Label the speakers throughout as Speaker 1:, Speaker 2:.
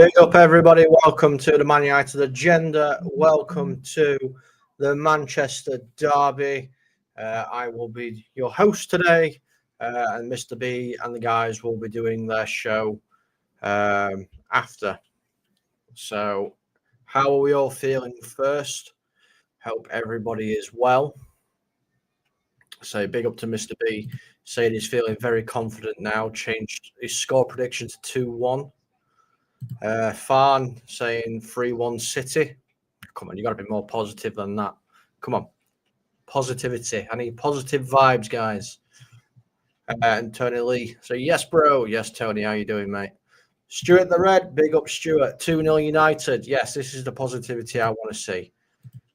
Speaker 1: Big up, everybody. Welcome to the Man United Agenda. Welcome to the Manchester Derby. I will be your host today, and Mr. B and the guys will be doing their show after. So, how are we all feeling first? Hope everybody is well. So, big up to Mr. B, saying he's feeling very confident now. Changed his score prediction to 2-1. Farn saying 3-1 City. Come on, you got to be more positive than that. Come on. Positivity. I need positive vibes, guys. And Tony Lee. So, yes, bro. Yes, Tony. How you doing, mate? Stuart the Red. Big up, Stuart. 2-0 United. Yes, this is the positivity I want to see.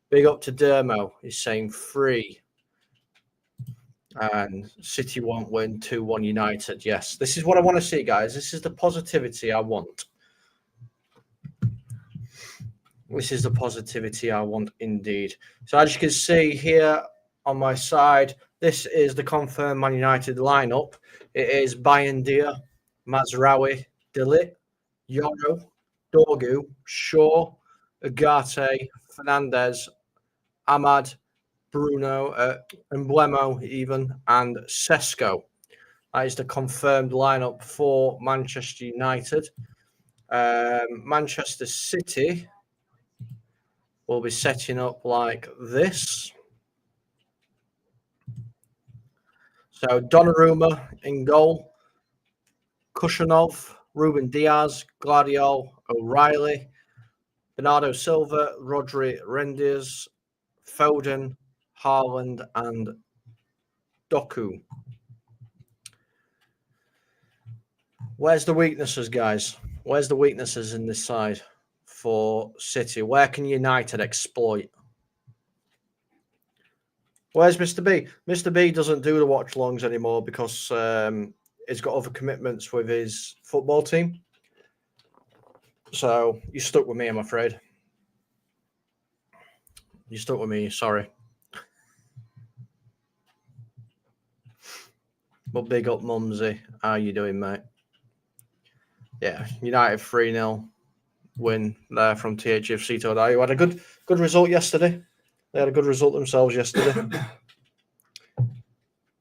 Speaker 1: Big up to Dermo. He's saying 3. And City won't win. 2-1 United. Yes, this is what I want to see, guys. This is the positivity I want. This is the positivity I want indeed. So as you can see here on my side, this is the confirmed Man United lineup. It is Bayindir, Mazraoui, De Ligt, Yoro, Dorgu, Shaw, Ugarte, Fernandez, Ahmad, Bruno, Emblemo even, and Sesko. That is the confirmed lineup for Manchester United. Manchester City will be setting up like this. So Donnarumma in goal, Kushanov, Ruben Diaz, Guardiola, O'Reilly, Bernardo Silva, Rodri, Rendiers, Foden, Haaland, and Doku. Where's the weaknesses, guys? Where's the weaknesses in this side for City? Where can United exploit? Where's Mr. B? Mr. B doesn't do the watch-alongs anymore because he's got other commitments with his football team. So you're stuck with me, I'm afraid. You're stuck with me, sorry. But big up, Mumsy. How you doing, mate? Yeah, United 3-0 win there from THFC Todai, who had a good result yesterday. They had a good result themselves yesterday.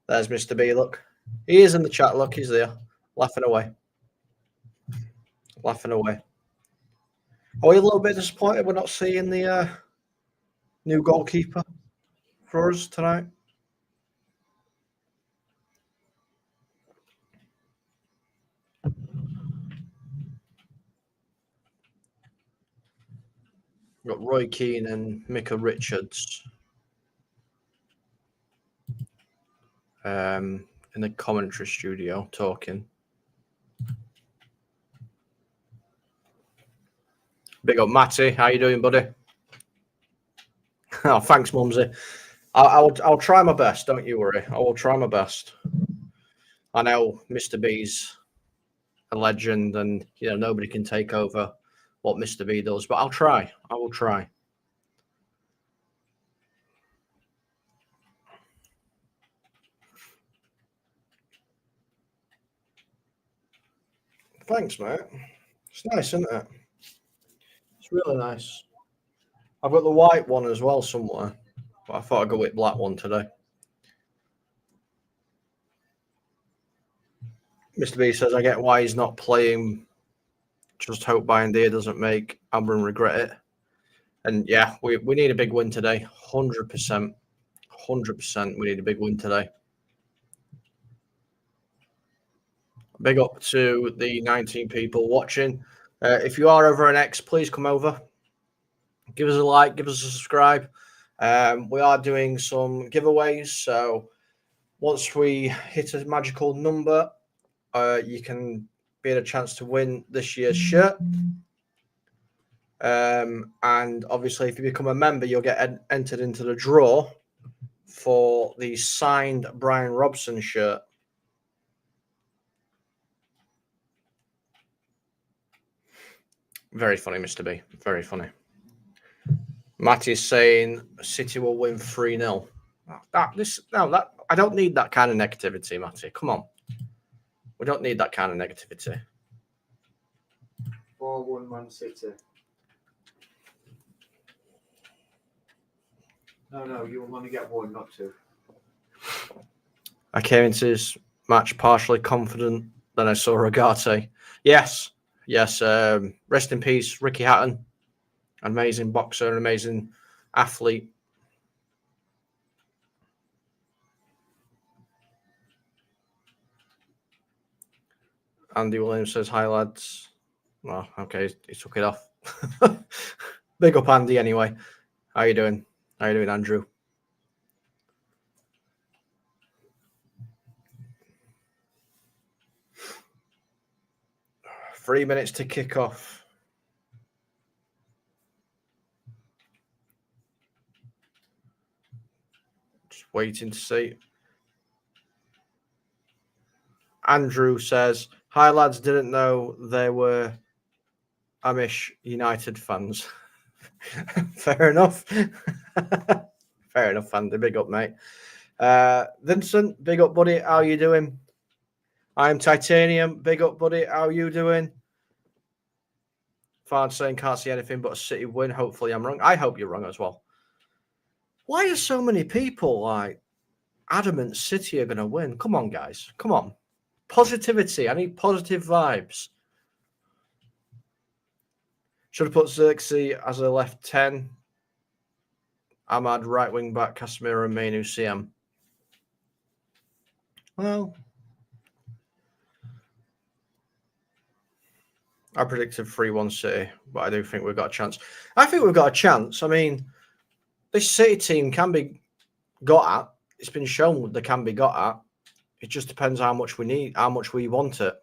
Speaker 1: There's Mr. B, look. He is in the chat, look, he's there. Laughing away. Laughing away. Are we a little bit disappointed we're not seeing the new goalkeeper for us tonight? We've got Roy Keane and Micah Richards in the commentary studio talking. Big up, Matty. How you doing, buddy? Oh, thanks, Mumsy. I'll try my best. Don't you worry. I will try my best. I know Mr. B's a legend, and nobody can take over what Mr. B does, but I'll try. I will try. Thanks, mate. It's nice, isn't it? It's really nice. I've got the white one as well somewhere, but I thought I'd go with black one today. Mr. B says, I get why he's not playing. Just hope Bayindir doesn't make Abram regret it. And yeah, we need a big win today. 100%. 100% we need a big win today. Big up to the 19 people watching. If you are over an X, please come over. Give us a like, give us a subscribe. We are doing some giveaways. So once we hit a magical number, you can be in a chance to win this year's shirt. And obviously, if you become a member, you'll get entered into the draw for the signed Brian Robson shirt. Very funny, Mr. B. Very funny. Matty's saying City will win 3-0. I don't need that kind of negativity, Matty. Come on. We don't need that kind of negativity.
Speaker 2: 4-1 Man City. No, you will only get one, not two.
Speaker 1: I came into this match partially confident, then I saw Regate. Yes. Rest in peace, Ricky Hatton. Amazing boxer, an amazing athlete. Andy Williams says, hi, lads. Well, okay, he took it off. Big up, Andy, anyway. How you doing? How you doing, Andrew? Three minutes to kick off. Just waiting to see. Andrew says, hi, lads. Didn't know they were Amish United fans. Fair enough. Fair enough, Andy. Big up, mate. Vincent, big up, buddy. How you doing? I'm Titanium. Big up, buddy. How you doing? Fine saying can't see anything but a City win. Hopefully I'm wrong. I hope you're wrong as well. Why are so many people like adamant City are going to win? Come on, guys. Come on. Positivity. I need positive vibes. Should have put Xerxes as a left 10. Ahmad, right wing back, Casemiro and Mainu CM. Well, I predicted 3-1 City, but I do think we've got a chance. I think we've got a chance. I mean, this City team can be got at. It's been shown they can be got at. It just depends how much we need, how much we want it.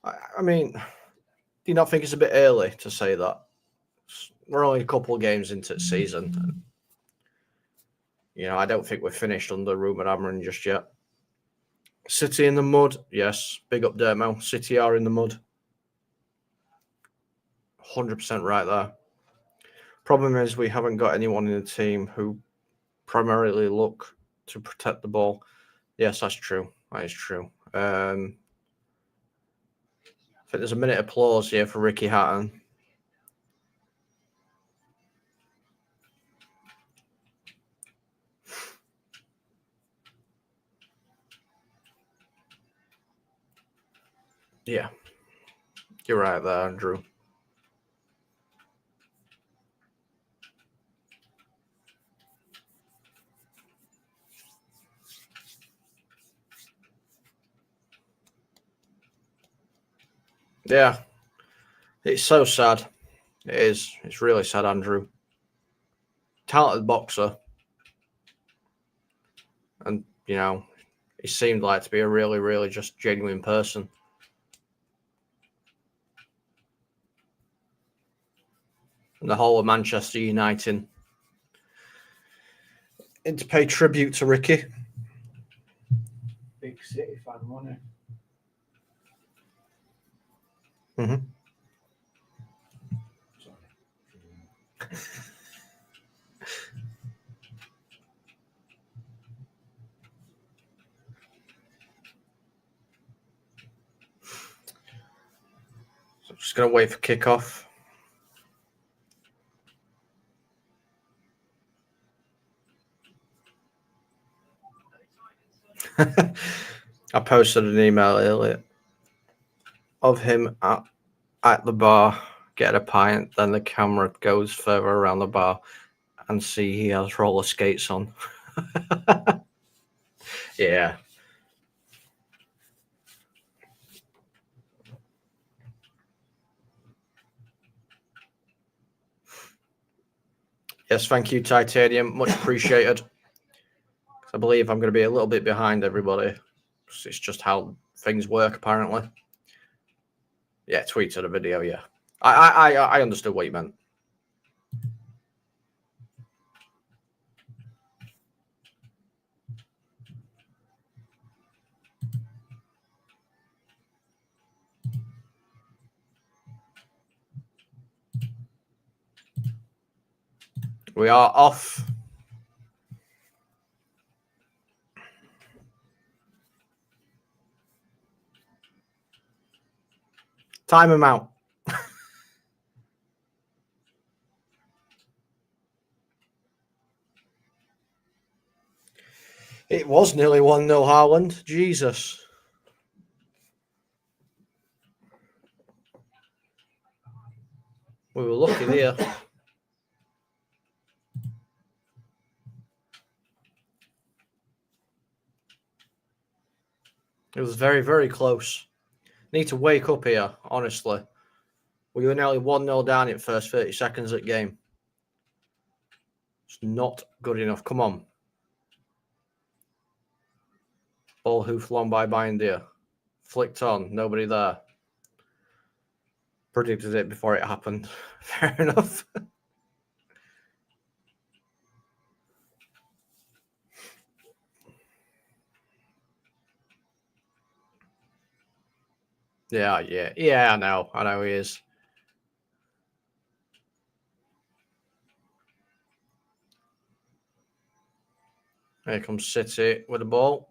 Speaker 1: I mean, do you not think it's a bit early to say that? We're only a couple of games into the season. You know, I don't think we're finished under Ruben Amorim just yet. City in the mud, yes. Big up Dermo. City are in the mud. 100% right there. Problem is we haven't got anyone in the team who primarily look to protect the ball. Yes, that's true. That is true. I think there's a minute applause here for Ricky Hatton. Yeah. You're right there, Andrew. Yeah. It's so sad. It is. It's really sad, Andrew. Talented boxer. And, you know, he seemed like to be a really, really just genuine person. And the whole of Manchester United and to pay tribute to Ricky.
Speaker 2: Big City fan, wasn't he?
Speaker 1: Mm-hmm. So just going to wait for kickoff. I posted an email earlier of him at the bar, get a pint, then the camera goes further around the bar and see he has roller skates on. Yeah. Yes, thank you, Titanium. Much appreciated. I believe I'm going to be a little bit behind everybody. It's just how things work, apparently. Yeah, tweeted a video, yeah. I understood what you meant. We are off. Time him out. It was nearly 1-0 Haaland. Jesus. We were lucky there. It was very, very close. Need to wake up here, honestly. We were nearly 1-0 down in first 30 seconds of the game. It's not good enough. Come on. Ball hoofed long by Bindia. Flicked on. Nobody there. Predicted it before it happened. Fair enough. Yeah. I know he is. Here comes City with the ball.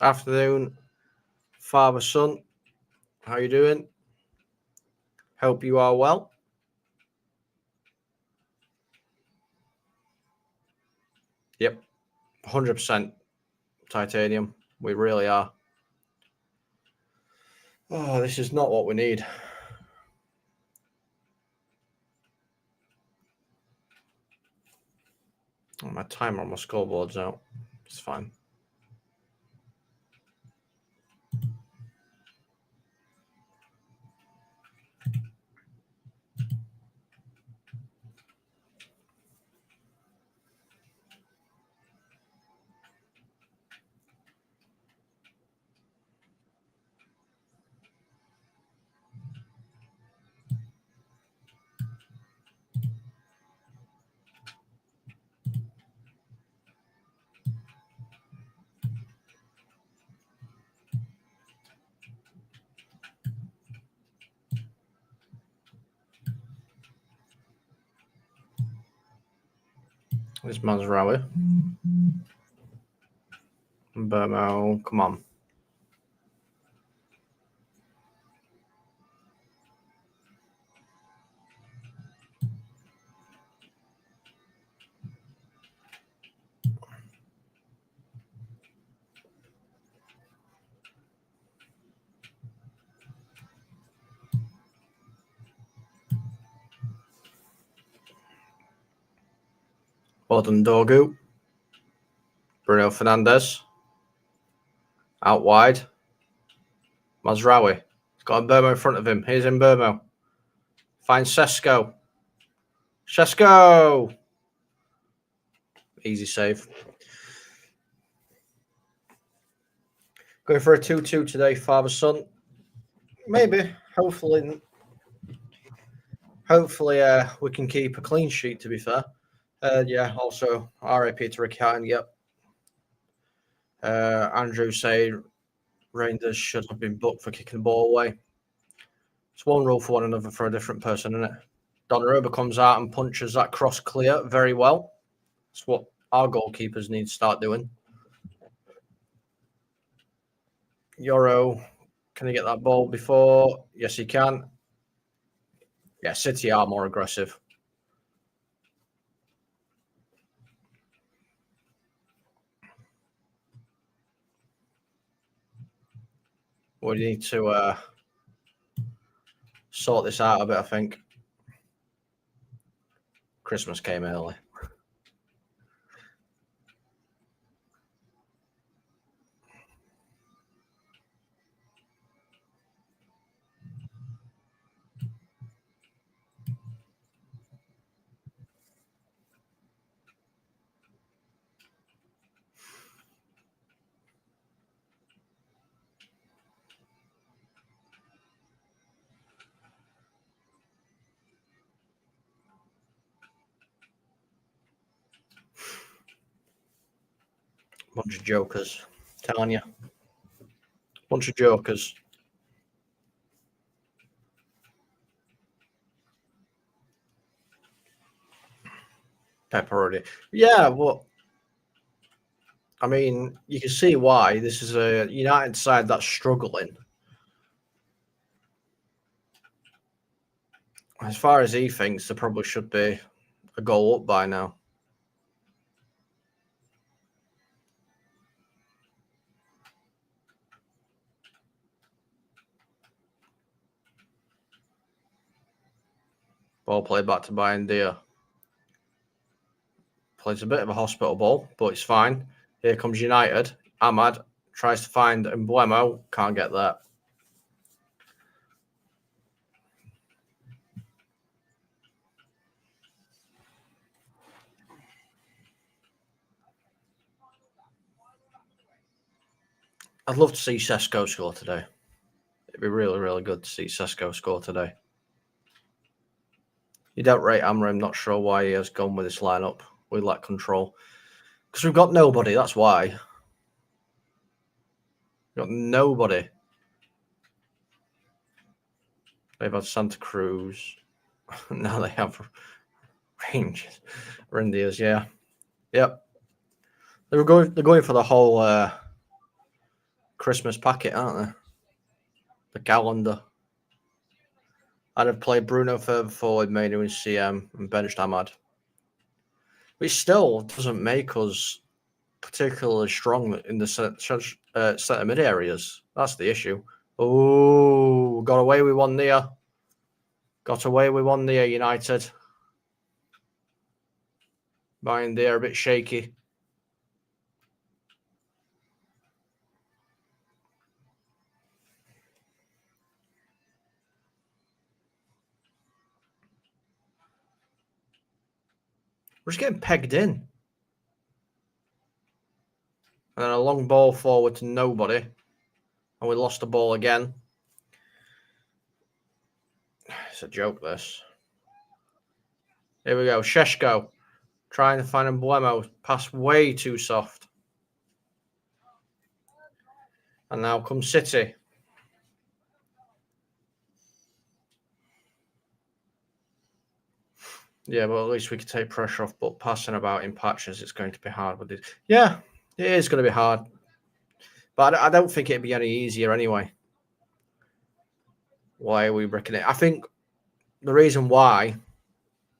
Speaker 1: Afternoon, father, son. How you doing? Hope you are well. Yep, 100% titanium. We really are. Oh, this is not what we need. Oh, my timer on my scoreboard's out. It's fine. This man's Rowie. Burmo, come on. Well done, Dorgu. Bruno Fernandes. Out wide. Mazraoui. He's got a Burmo in front of him. Here's in Burmo. Finds Sesko. Sesko! Easy save. Going for a 2-2 today, father-son. Maybe. Hopefully, we can keep a clean sheet, to be fair. Yeah, also, RIP to Ricky Hatton, yep. Andrew say Rangers should have been booked for kicking the ball away. It's one rule for one another for a different person, isn't it? Donnarumma comes out and punches that cross clear very well. That's what our goalkeepers need to start doing. Euro, can he get that ball before? Yes, he can. Yeah, City are more aggressive. We need to sort this out a bit, I think. Christmas came early. Bunch of jokers. Telling you. Bunch of jokers. Pepperoni. Yeah, well, I mean, you can see why. This is a United side that's struggling. As far as he thinks, there probably should be a goal up by now. Ball played back to Bayendia. Plays a bit of a hospital ball, but it's fine. Here comes United. Ahmad tries to find Emblemo. Can't get there. I'd love to see Sesko score today. It'd be really, really good to see Sesko score today. You don't rate Amram. Not sure why he has gone with this lineup. We lack control. Because we've got nobody. That's why. We've got nobody. They've had Santa Cruz. Now they have Rangers. Reindeers, yeah. Yep. They're going for the whole Christmas packet, aren't they? The calendar. I'd have played Bruno further forward, Manu and CM, and benched Ahmad. Which still doesn't make us particularly strong in the centre mid areas. That's the issue. Oh, got away with one there. Got away with one there, United. Mine there, a bit shaky. We're just getting pegged in. And then a long ball forward to nobody. And we lost the ball again. It's a joke, this. Here we go. Sheshko. Trying to find Emblemo. Pass way too soft. And now comes City. Yeah, well, at least we can take pressure off. But passing about in patches, it's going to be hard with it. Yeah, it is going to be hard. But I don't think it'd be any easier anyway. Why are we breaking it? I think the reason why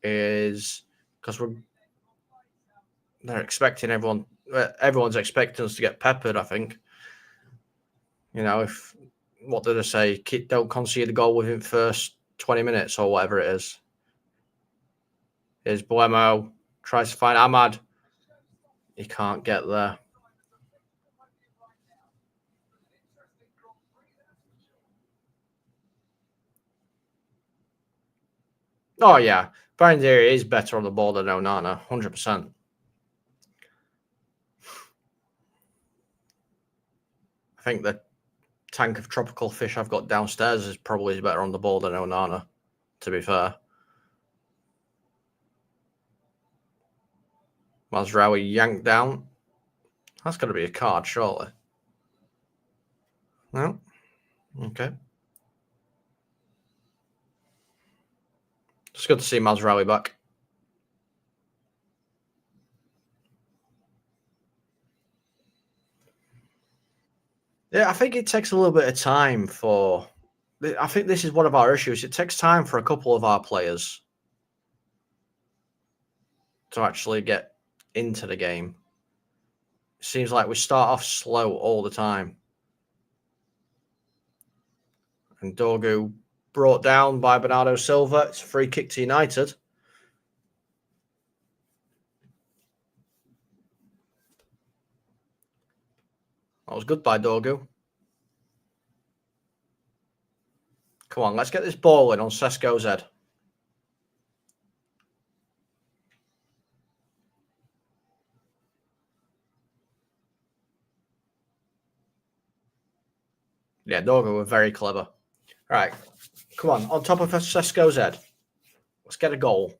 Speaker 1: is because they're expecting everyone's expecting us to get peppered, I think. You know, what did I say? Don't concede a goal within the first 20 minutes or whatever it is. Here's Blemo, tries to find Ahmad. He can't get there. Oh, yeah. Bayendier is better on the ball than Onana, 100%. I think the tank of tropical fish I've got downstairs is probably better on the ball than Onana, to be fair. Mazraoui yanked down. That's going to be a card, surely. No? Okay. It's good to see Mazraoui back. Yeah, I think it takes a little bit of time for... I think this is one of our issues. It takes time for a couple of our players to actually get into the game. It seems like we start off slow all the time. And Dorgu brought down by Bernardo Silva. It's a free kick to United. That was good by Dorgu. Come on, let's get this ball in on Sesko's head. Yeah, Dorgu were very clever. Right, come on top of Sesko's head. Let's get a goal.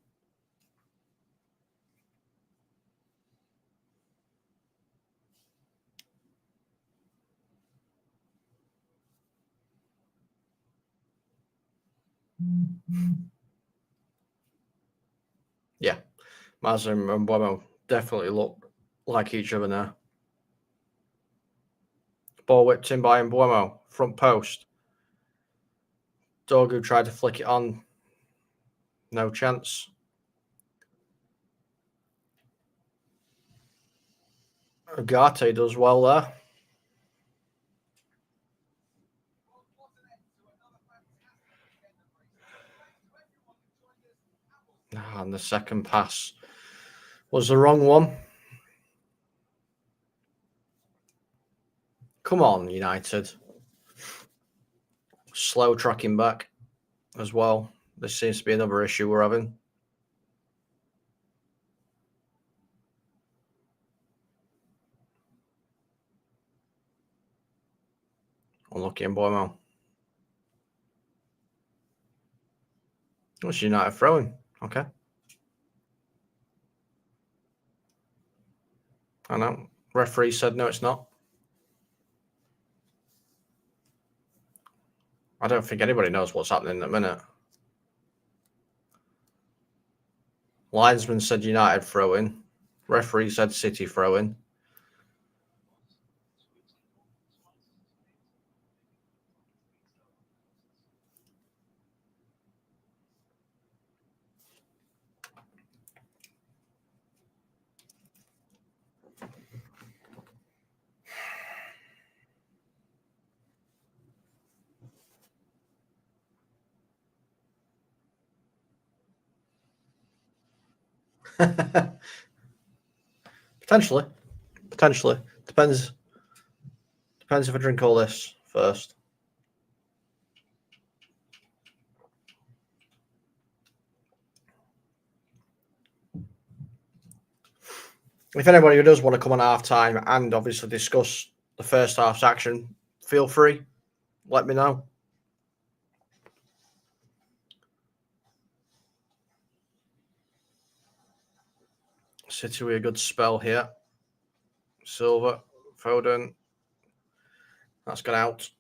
Speaker 1: Yeah, Mazin and Buemo definitely look like each other now. Ball whipped in by Mbuemo, front post. Dorgu tried to flick it on. No chance. Ugarte does well there. And the second pass was the wrong one. Come on, United. Slow tracking back as well. This seems to be another issue we're having. Unlucky in Boimo. It's United throwing. Okay. I know. Referee said no, it's not. I don't think anybody knows what's happening in a minute. Linesman said United throwing. Referee said City throwing. Potentially. Depends if I drink all this first. If anybody who does want to come on half time and obviously discuss the first half's action, feel free. Let me know. City with a good spell here. Silva, Foden. That's gone out.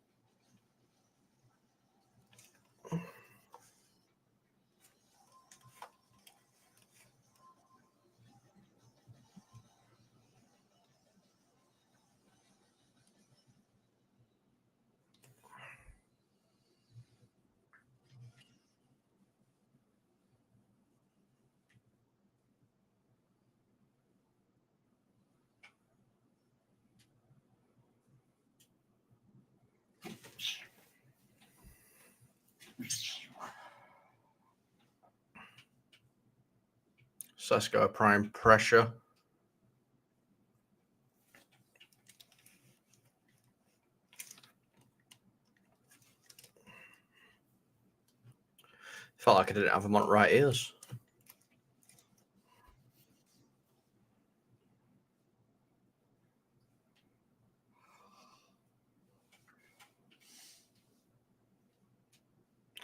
Speaker 1: Sesko prime pressure. Felt like I didn't have him on right ears.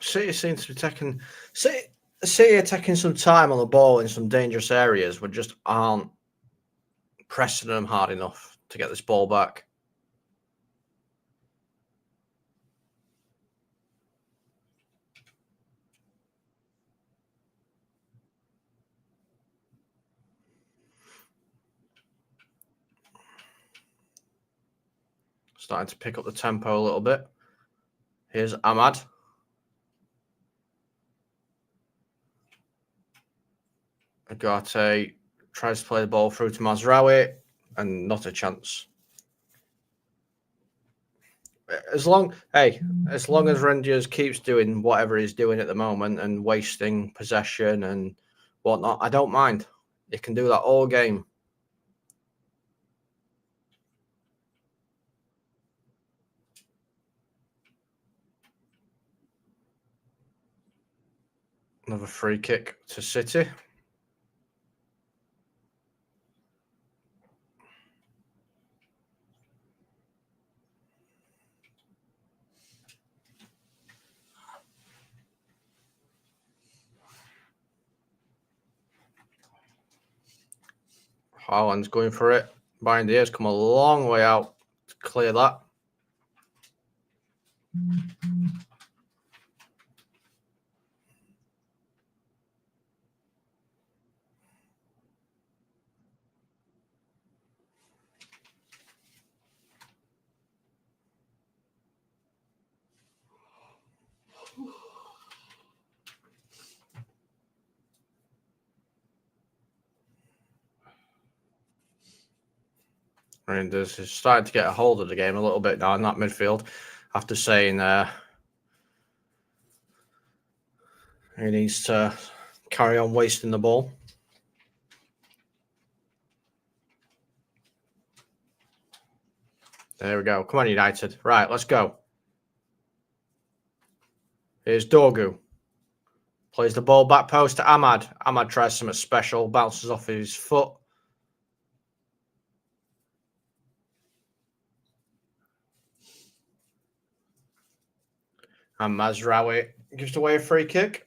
Speaker 1: City seems to be taking City are taking some time on the ball in some dangerous areas, but just aren't pressing them hard enough to get this ball back. Starting to pick up the tempo a little bit. Here's Ahmad. Ugarte tries to play the ball through to Mazraoui, and not a chance. As long as Rangers keeps doing whatever he's doing at the moment and wasting possession and whatnot, I don't mind. You can do that all game. Another free kick to City. Haaland's going for it. Behind the ears, come a long way out to clear that. Rangers is starting to get a hold of the game a little bit now in that midfield after saying he needs to carry on wasting the ball. There we go. Come on, United. Right, let's go. Here's Dorgu. Plays the ball back post to Ahmad. Ahmad tries something special, bounces off his foot. And Mazraoui gives away a free kick.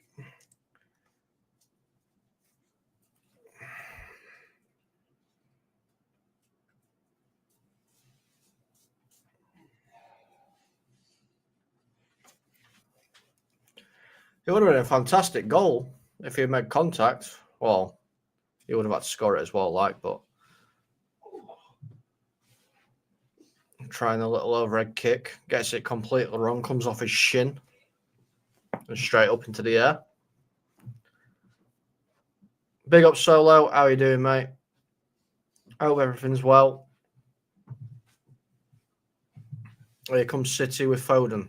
Speaker 1: It would have been a fantastic goal if he had made contact. Well, he would have had to score it as well, but trying a little overhead kick, gets it completely wrong, comes off his shin and straight up into the air. Big up, Solo. How are you doing, mate? I hope everything's well. Here comes City with Foden.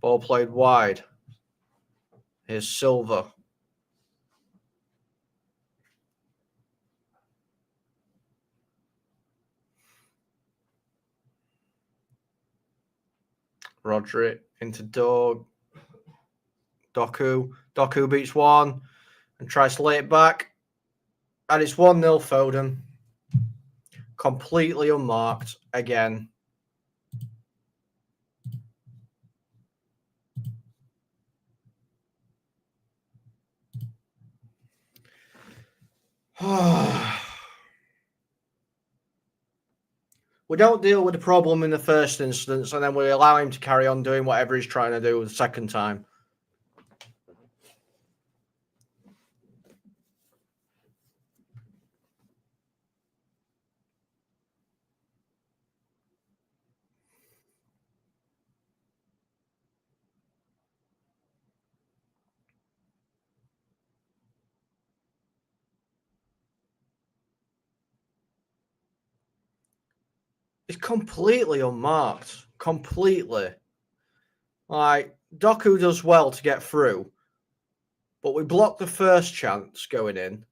Speaker 1: Ball played wide. Here's Silva. Rodri into Doku. Doku beats one and tries to lay it back. And it's 1-0 Foden. Completely unmarked again. We don't deal with the problem in the first instance, and then we allow him to carry on doing whatever he's trying to do the second time. It's completely unmarked. Completely. Like, Doku does well to get through, but we blocked the first chance going in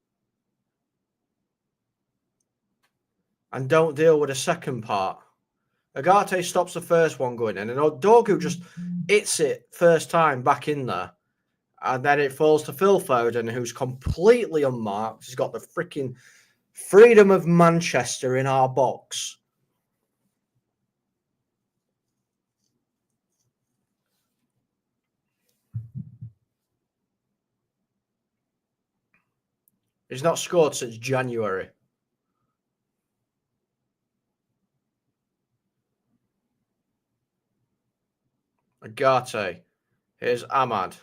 Speaker 1: and don't deal with the second part. Agate stops the first one going in, and Doku just hits it first time back in there. And then it falls to Phil Foden, who's completely unmarked. He's got the freaking freedom of Manchester in our box. He's not scored since January. Agate. Here's Ahmad.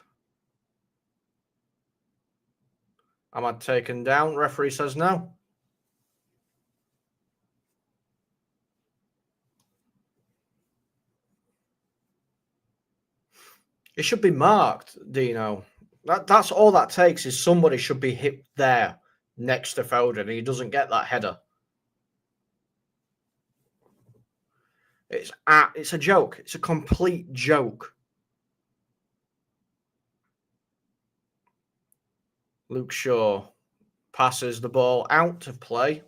Speaker 1: Ahmad taken down. Referee says no. It should be marked, Dino. That's all that takes is somebody should be hit there next to Foden, and he doesn't get that header. It's a joke. It's a complete joke. Luke Shaw passes the ball out of play.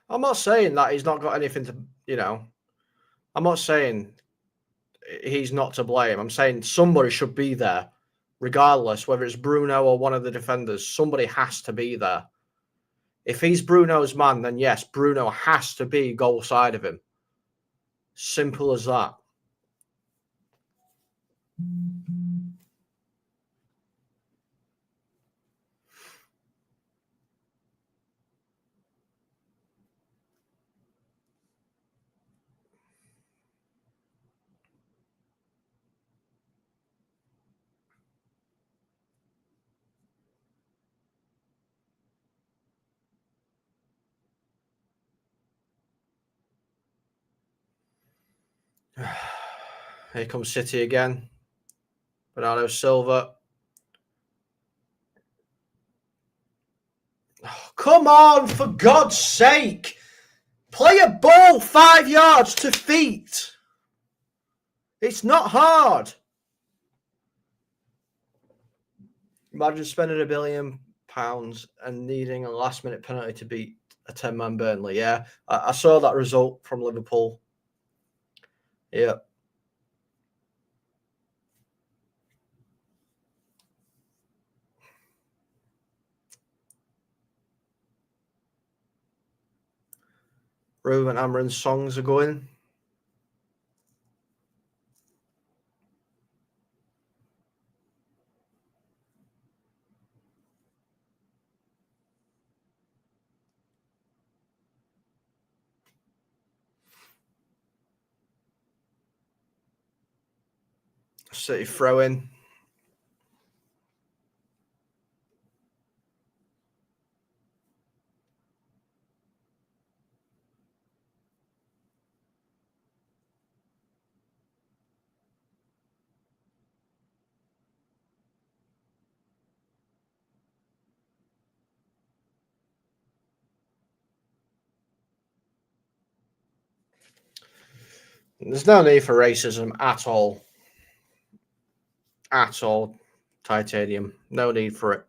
Speaker 1: I'm not saying that he's not got anything to, I'm not saying he's not to blame. I'm saying somebody should be there, regardless, whether it's Bruno or one of the defenders. Somebody has to be there. If he's Bruno's man, then yes, Bruno has to be goal side of him. Simple as that. Here comes City again. Bernardo Silva. Oh, come on, for God's sake. Play a ball 5 yards to feet. It's not hard. Imagine spending £1 billion and needing a last-minute penalty to beat a 10-man Burnley. Yeah, I saw that result from Liverpool. Yeah. Ruben Amorim's songs are going. City throw in. There's no need for racism at all. At all. Titanium. No need for it.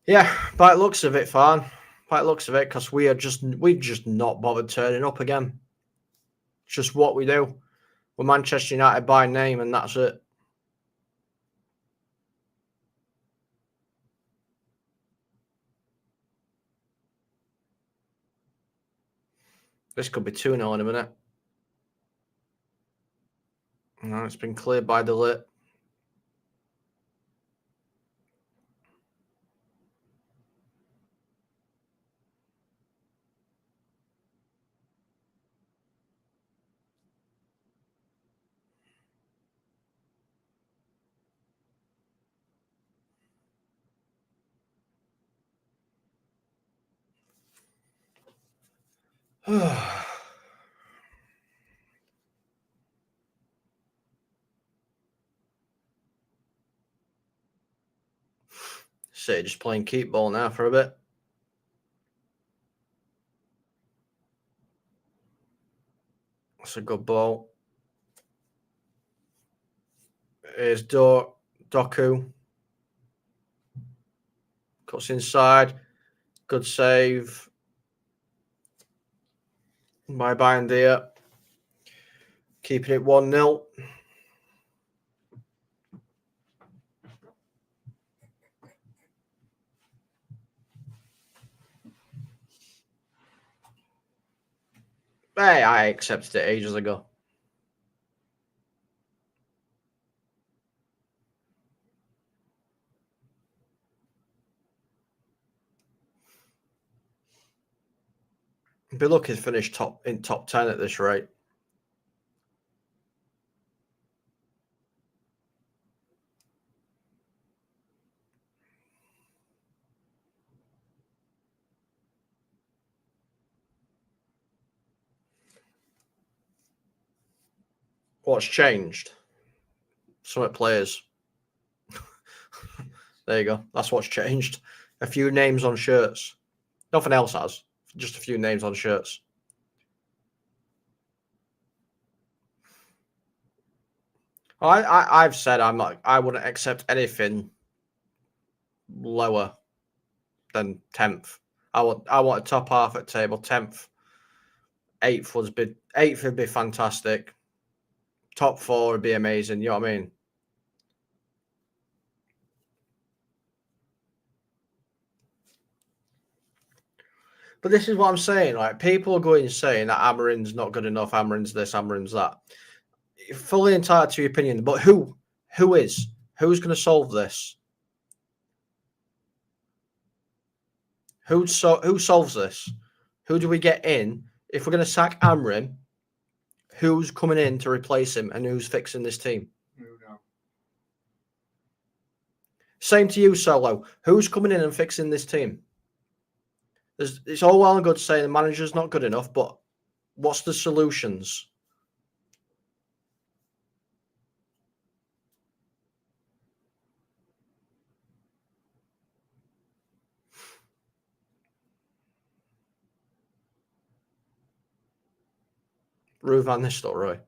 Speaker 1: Yeah, by the looks of it, fine. By the looks of it, because we've just not bothered turning up again. It's just what we do. We're Manchester United by name, and that's it. This could be 2-0 in a minute. No, it's been cleared by the lit. City just playing keep ball now for a bit. That's a good ball. Here's Doku. Cuts inside. Good save by Bayendier. Keeping it 1-0. Hey, I accepted it ages ago. Be lucky to finish top 10 at this rate. What's changed? Some players. There you go. That's what's changed. A few names on shirts. Nothing else has. Just a few names on shirts. I've said I wouldn't accept anything lower than 10th. I want a top half at table. 10th, 8th would be fantastic. Top 4 would be amazing. You know what I mean? But this is what I'm saying. Like, people are going saying that Amorim's not good enough. Amorim's this. Amorim's that. You're fully entitled to your opinion. But who is? Who's going to solve this? Who solves this? Who do we get in? If we're going to sack Amorim, who's coming in to replace him and who's fixing this team?
Speaker 2: No.
Speaker 1: Same to you, Solo. Who's coming in and fixing this team? It's all well and good saying the manager's not good enough, but What's the solutions? Ruud van Nistelrooy.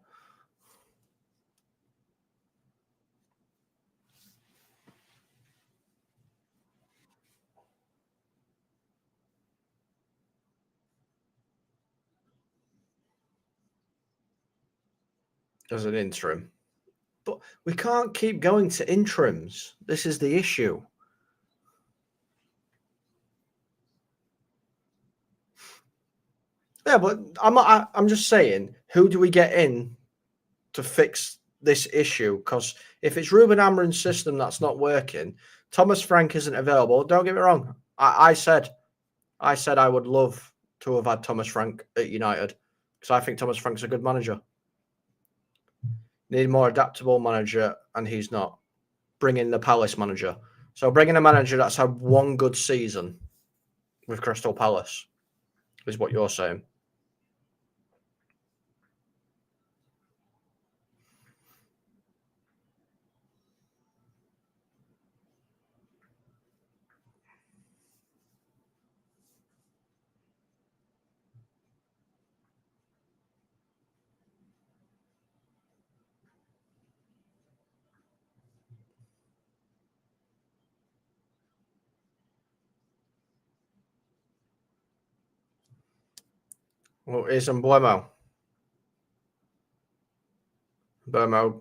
Speaker 1: As an interim. But we can't keep going to interims. This is the issue. Yeah, but I'm just saying, who do we get in to fix this issue? Because if it's Ruben Amorim's system that's not working, Thomas Frank isn't available. Don't get me wrong. I said I would love to have had Thomas Frank at United because I think Thomas Frank's a good manager. Need a more adaptable manager, and he's not. Bring in the Palace manager. So bring in a manager that's had one good season with Crystal Palace is what you're saying. Well, here's Mbeumo. Mbeumo,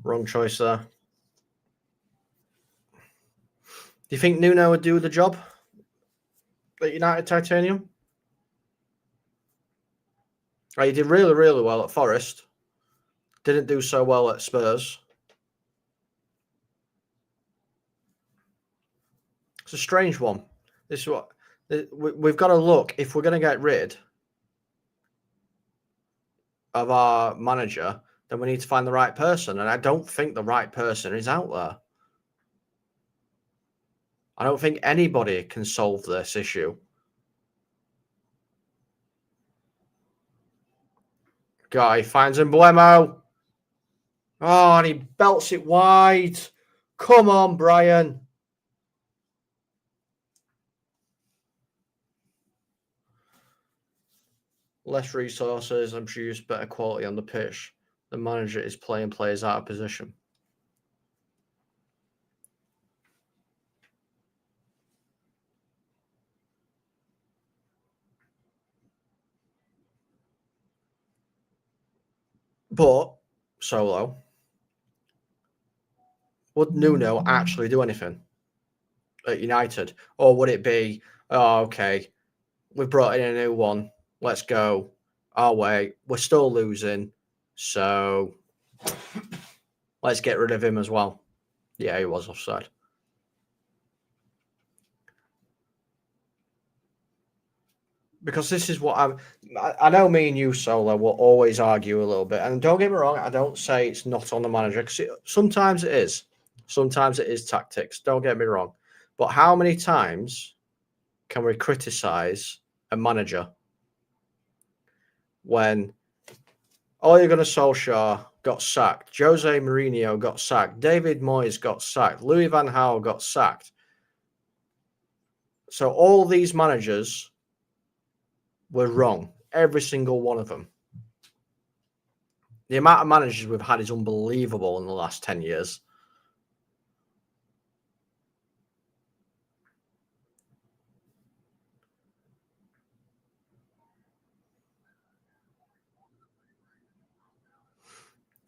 Speaker 1: wrong choice there. Do you think Nuno would do the job at United Titanium? He did really, really well at Forest. Didn't do so well at Spurs. It's a strange one. This is what we've got to look. If we're going to get rid of our manager, then we need to find the right person. And I don't think the right person is out there. I don't think anybody can solve this issue. Guy finds Mbeumo. Oh, and he belts it wide. Come on, Brian. Less resources and produce better quality on the pitch. The manager is playing players out of position. But, Solo, would Nuno actually do anything at United? Or would it be, oh, okay, we've brought in a new one. Let's go our way. We're still losing. So let's get rid of him as well. Yeah, he was offside. Because this is what I know me and you, Solo, will always argue a little bit. And don't get me wrong, I don't say it's not on the manager, because sometimes it is. Sometimes it is tactics. Don't get me wrong. But how many times can we criticize a manager when Ole Gunnar Solskjaer got sacked, Jose Mourinho got sacked, David Moyes got sacked, Louis van Gaal got sacked? So all these managers were wrong. Every single one of them. The amount of managers we've had is unbelievable in the last 10 years.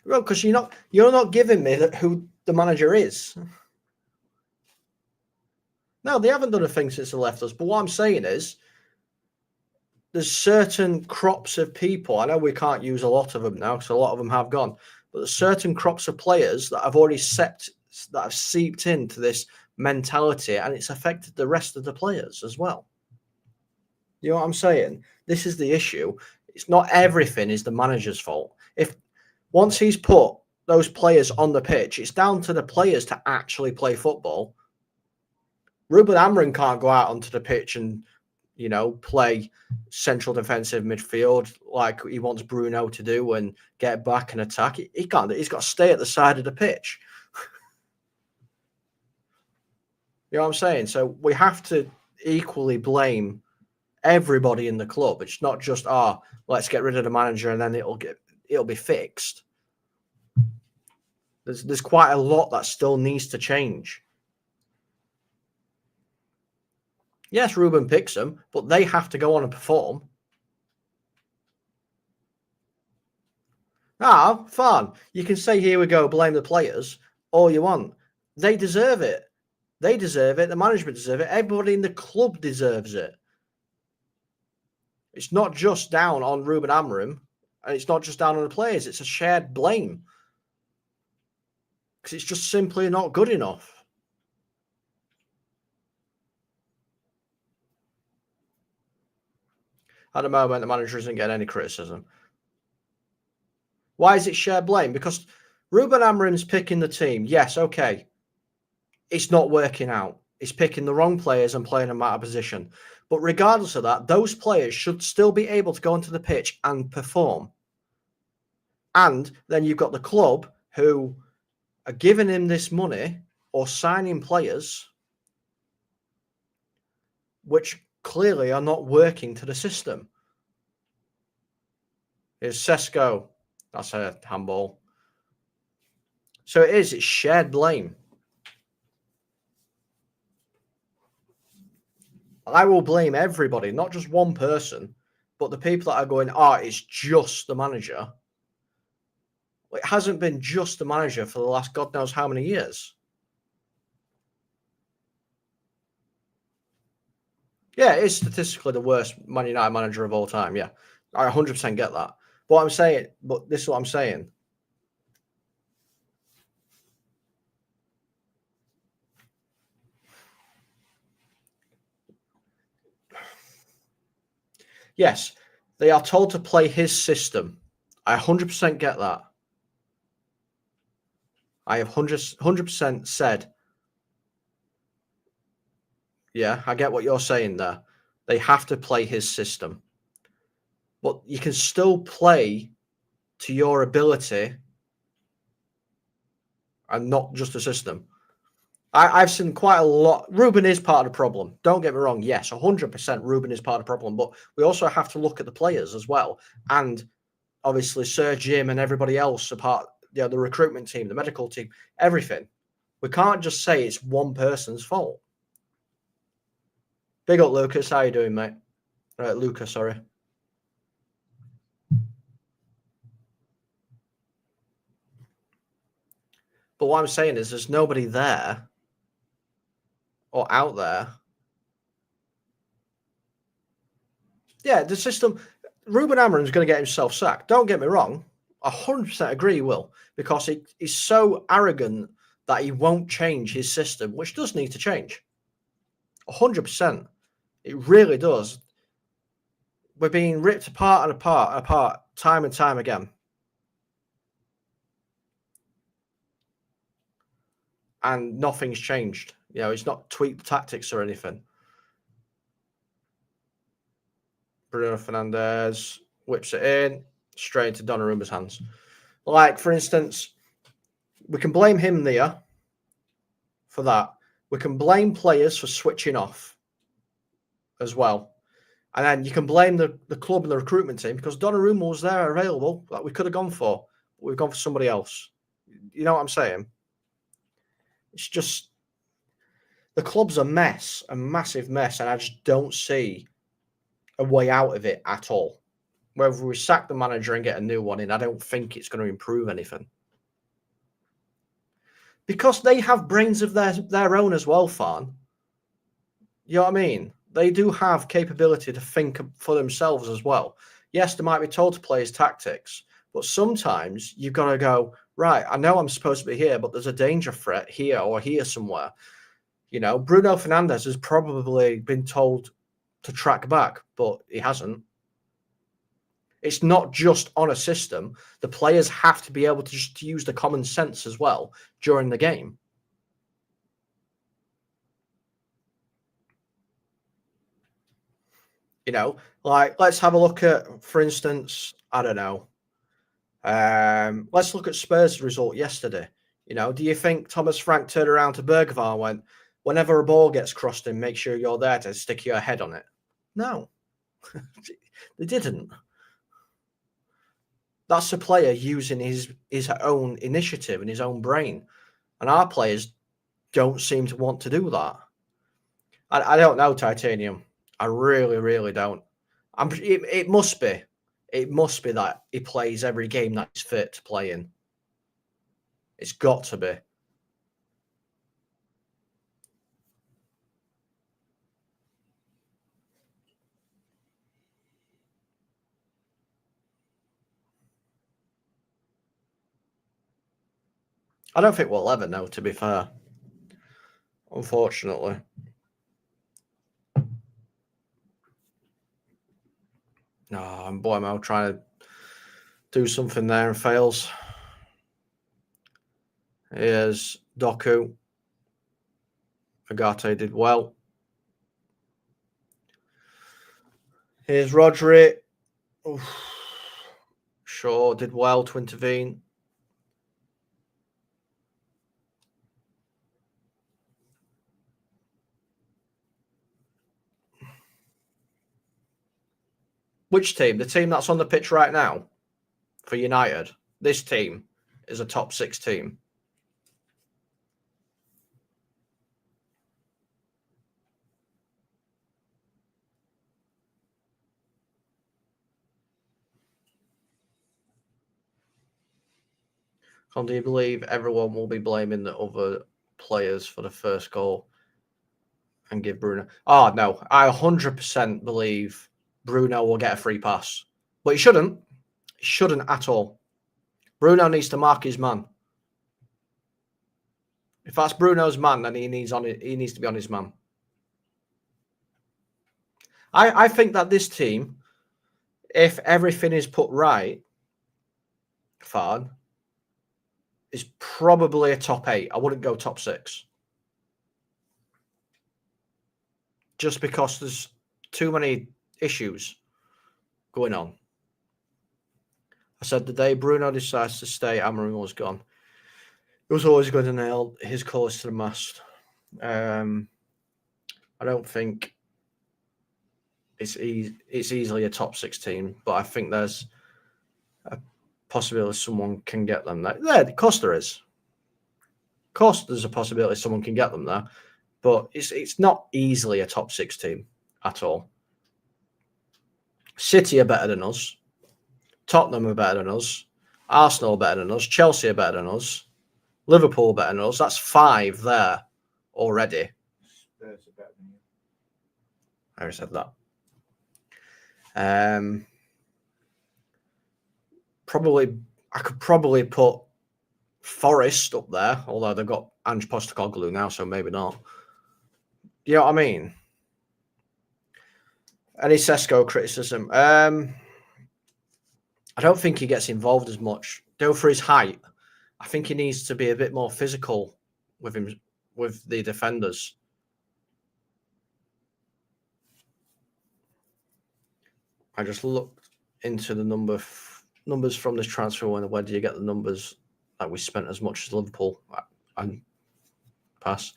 Speaker 1: Well, because you're not giving me who the manager is. No, they haven't done a thing since they left us. But what I'm saying is, there's certain crops of people. I know we can't use a lot of them now because a lot of them have gone. But there's certain crops of players that have already seeped into this mentality, and it's affected the rest of the players as well. You know what I'm saying? This is the issue. It's not everything is the manager's fault. If once he's put those players on the pitch, it's down to the players to actually play football. Ruben Amorim can't go out onto the pitch and play central defensive midfield like he wants Bruno to do and get back and attack. He can't. He's got to stay at the side of the pitch. You know what I'm saying? So we have to equally blame everybody in the club. It's not just, let's get rid of the manager and then it'll be fixed. There's quite a lot that still needs to change. Yes, Ruben picks them, but they have to go on and perform. Fine. You can say, here we go, blame the players all you want. They deserve it. They deserve it. The management deserve it. Everybody in the club deserves it. It's not just down on Ruben Amorim, and it's not just down on the players. It's a shared blame. Because it's just simply not good enough. At the moment, the manager isn't getting any criticism. Why is it shared blame? Because Ruben Amorim's picking the team. Yes, okay. It's not working out. It's picking the wrong players and playing them out of position. But regardless of that, those players should still be able to go onto the pitch and perform. And then you've got the club who are giving him this money or signing players which clearly are not working to the system. Here's Sesko. That's a handball. So it's shared blame. I will blame everybody, not just one person, but the people that are going, it's just the manager. Well, it hasn't been just the manager for the last God knows how many years. Yeah, it is statistically the worst Man United manager of all time. Yeah, I 100% get that. But this is what I'm saying. Yes, they are told to play his system. I 100% get that. I have 100% said, yeah, I get what you're saying there. They have to play his system. But you can still play to your ability and not just a system. I've seen quite a lot. Ruben is part of the problem. Don't get me wrong. Yes, 100% Ruben is part of the problem. But we also have to look at the players as well. And obviously Sir Jim and everybody else apart, the recruitment team, the medical team, everything. We can't just say it's one person's fault. Big up, Lucas. How you doing, mate? Lucas, sorry. But what I'm saying is there's nobody there or out there. Yeah, the system, Ruben Amorim's going to get himself sacked. Don't get me wrong. I 100% agree he will, because he's so arrogant that he won't change his system, which does need to change. 100%. It really does. We're being ripped apart and apart, time and time again. And nothing's changed. It's not tweaked tactics or anything. Bruno Fernandes whips it in, straight into Donnarumma's hands. Like, for instance, we can blame him there for that. We can blame players for switching off as well. And then you can blame the club and the recruitment team because Donnarumma was there available that we could have gone for. But we've gone for somebody else. You know what I'm saying? It's just the club's a mess, a massive mess, and I just don't see a way out of it at all. Whether we sack the manager and get a new one in, I don't think it's going to improve anything. Because they have brains of their own as well, Farn. You know what I mean? They do have capability to think for themselves as well. Yes, they might be told to play his tactics, but sometimes you've got to go, right, I know I'm supposed to be here, but there's a danger threat here or here somewhere. Bruno Fernandes has probably been told to track back, but he hasn't. It's not just on a system. The players have to be able to just use the common sense as well during the game. You know, like let's have a look at, for instance, I don't know. Let's look at Spurs' result yesterday. You know, do you think Thomas Frank turned around to Bergvall and went, whenever a ball gets crossed in, make sure you're there to stick your head on it? No, they didn't. That's a player using his own initiative and his own brain. And our players don't seem to want to do that. I don't know, Titanium. I really, really don't. It must be. It must be that he plays every game that he's fit to play in. It's got to be. I don't think we'll ever know, to be fair. Unfortunately. No, and Boymo trying to do something there and fails. Here's Doku. Agate did well. Here's Rodri. Oof. Shaw did well to intervene. Which team? The team that's on the pitch right now for United. This team is a top 6 team. Do you believe everyone will be blaming the other players for the first goal and give Bruno? Oh, no. I 100% believe Bruno will get a free pass. But he shouldn't. He shouldn't at all. Bruno needs to mark his man. If that's Bruno's man, then he needs to be on his man. I think that this team, if everything is put right, Farn, is probably a top 8. I wouldn't go top 6. Just because there's too many issues going on. I said the day Bruno decides to stay, Amorim was gone. He was always going to nail his colours to the mast. I don't think it's easily a top 6 team, but I think there's a possibility someone can get them there. Yeah, of course there is. Of course there's a possibility someone can get them there, but it's not easily a top 6 team at all. City are better than us. Tottenham are better than us. Arsenal are better than us. Chelsea are better than us. Liverpool are better than us. That's 5 there already.
Speaker 2: Spurs are better than you.
Speaker 1: I already said that. I could probably put Forest up there, although they've got Ange Postecoglou now, so maybe not. You know what I mean? Any Sesko criticism? I don't think he gets involved as much. Though for his height, I think he needs to be a bit more physical with the defenders. I just looked into the numbers from this transfer window. Where do you get the numbers that we spent as much as Liverpool and pass?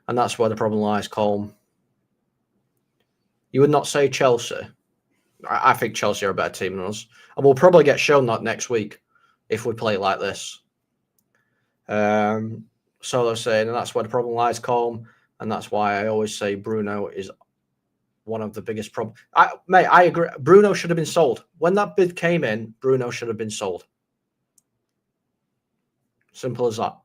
Speaker 1: And that's where the problem lies, Colm. You would not say Chelsea. I think Chelsea are a better team than us. And we'll probably get shown that next week if we play like this. So they're saying, and that's where the problem lies, Colm. And that's why I always say Bruno is one of the biggest problems. Mate, I agree. Bruno should have been sold. When that bid came in, Bruno should have been sold. Simple as that.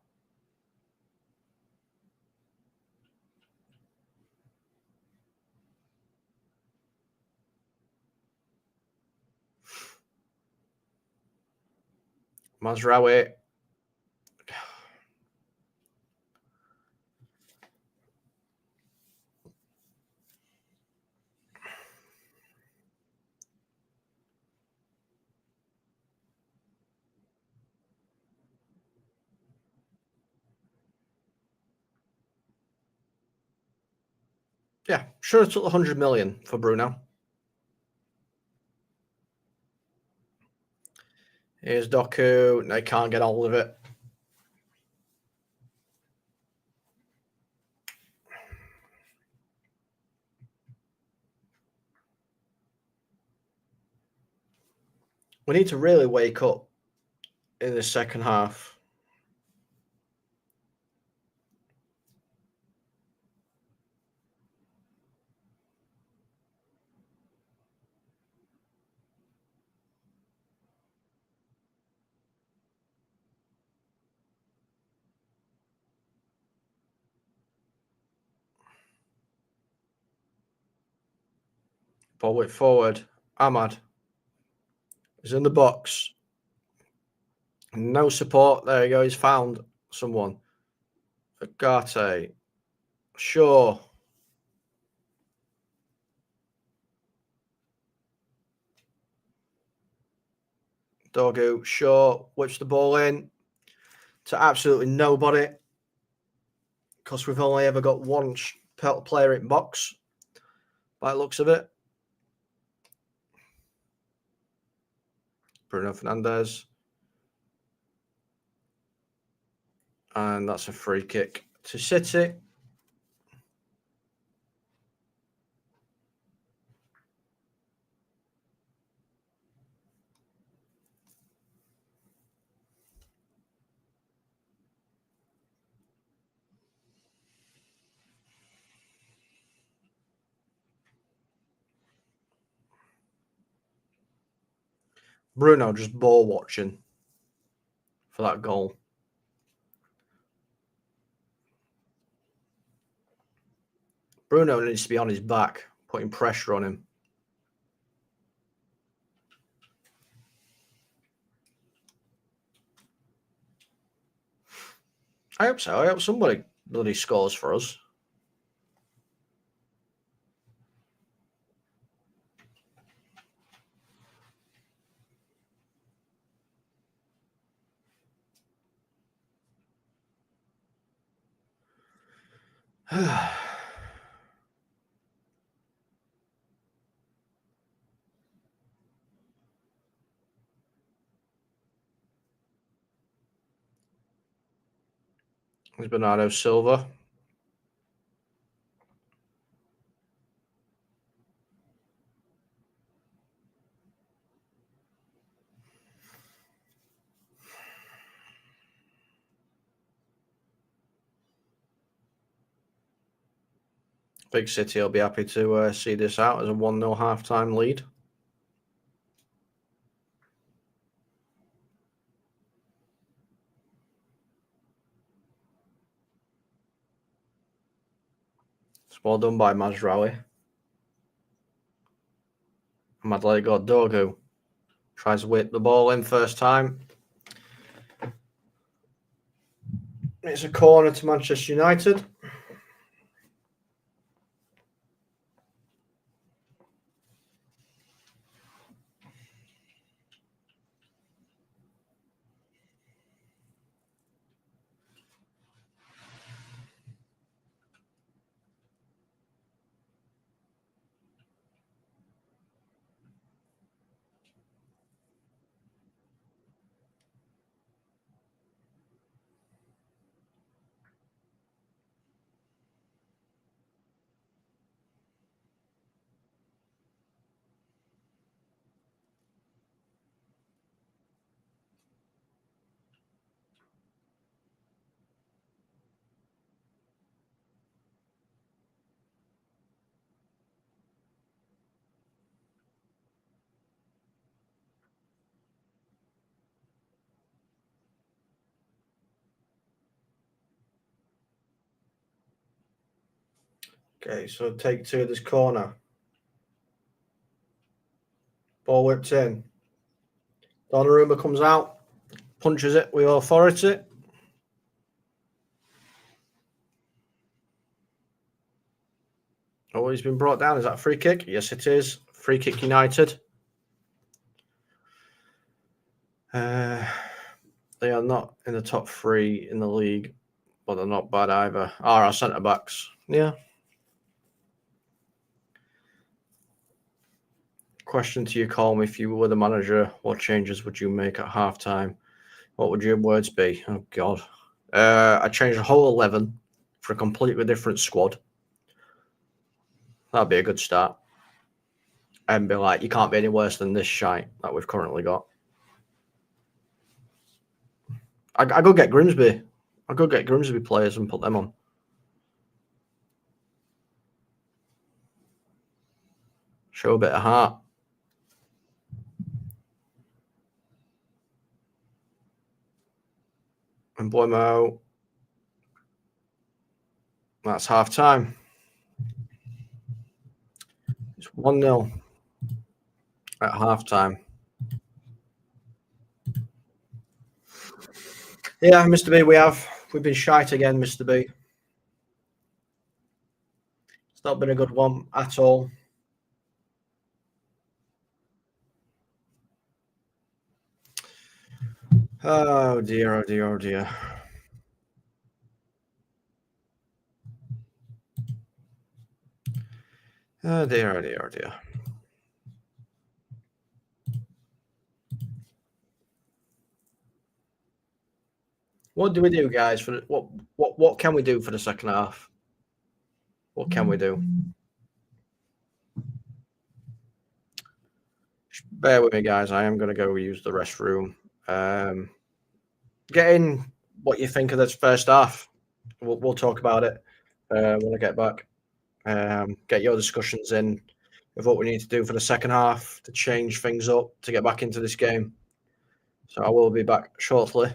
Speaker 1: Mazraoui. Yeah, sure, it's 100 million for Bruno. Here's Doku. They can't get hold of it. We need to really wake up in the second half. Ball it forward. Ahmad is in the box. No support. There you go. He's found someone. Agate. Sure. Dogu. Sure. Whips the ball in to absolutely nobody. Because we've only ever got one player in box. By the looks of it. Bruno Fernandes. And that's a free kick to City. Bruno just ball watching for that goal. Bruno needs to be on his back, putting pressure on him. I hope so. I hope somebody bloody scores for us. There's Bernardo Silva. Big City will be happy to see this out as a 1-0 half-time lead. It's well done by Mazraoui. Ahmad let it go. Dogu tries to whip the ball in first time. It's a corner to Manchester United. Okay, so take two of this corner. Ball whipped in. Donnarumma comes out, punches it with authority. Oh, he's been brought down. Is that a free kick? Yes, it is. Free kick United. They are not in the top three in the league, but they're not bad either. Our centre backs. Yeah. Question to you, Colm. If you were the manager, what changes would you make at halftime? What would your words be? Oh, God. I'd change the whole 11 for a completely different squad. That'd be a good start. And be like, you can't be any worse than this shite that we've currently got. I go get Grimsby. I go get Grimsby players and put them on. Show a bit of heart. And Boymo. That's half time. It's 1-0 at half time. Yeah, Mr. B, we've been shite again, Mr. B. It's not been a good one at all. Oh dear, oh dear, oh dear. Oh dear, oh dear, oh dear. What do we do, guys? For what can we do for the second half? What can we do? Bear with me, guys. I am going to go use the restroom. Get in what you think of this first half. We'll talk about it when I get back. Get your discussions in of what we need to do for the second half to change things up to get back into this game. So I will be back shortly.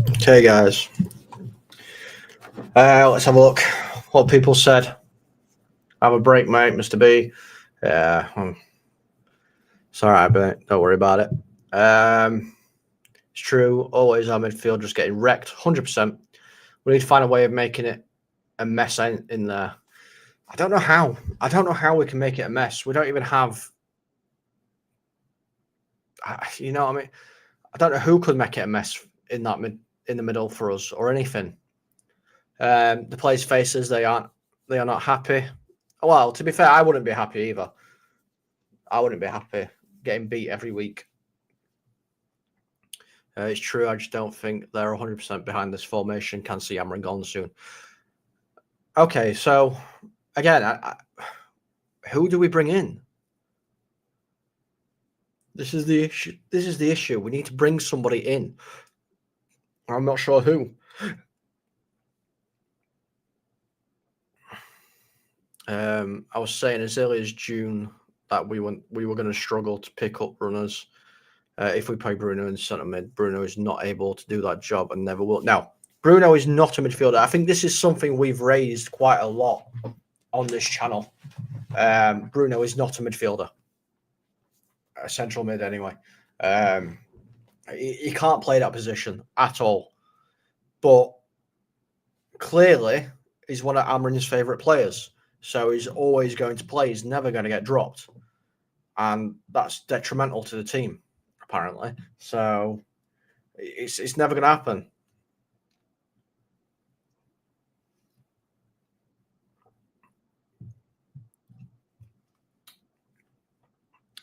Speaker 1: Okay, guys. Let's have a look what people said. Have a break, mate, Mr. B. Yeah, it's all right, mate. Don't worry about it. It's true. Always our midfield just getting wrecked, 100%. We need to find a way of making it a mess in there. I don't know how. I don't know how we can make it a mess. We don't even have. You know what I mean? I don't know who could make it a mess in the middle for us or anything. The players' faces, they are not happy. Well, to be fair, I wouldn't be happy either. I wouldn't be happy getting beat every week. It's true. I just don't think they're 100% behind this formation. Can see Amran gone soon. Okay, so again, who do we bring in? This is the issue. This is the issue. We need to bring somebody in. I'm not sure who. I was saying as early as June that we were going to struggle to pick up runners if we play Bruno in centre mid. Bruno is not able to do that job and never will. Now, Bruno is not a midfielder. I think this is something we've raised quite a lot on this channel. Bruno is not a midfielder, a central mid anyway. He can't play that position at all. But clearly, he's one of Amrin's favourite players. So he's always going to play. He's never going to get dropped. And that's detrimental to the team, apparently. So it's never going to happen.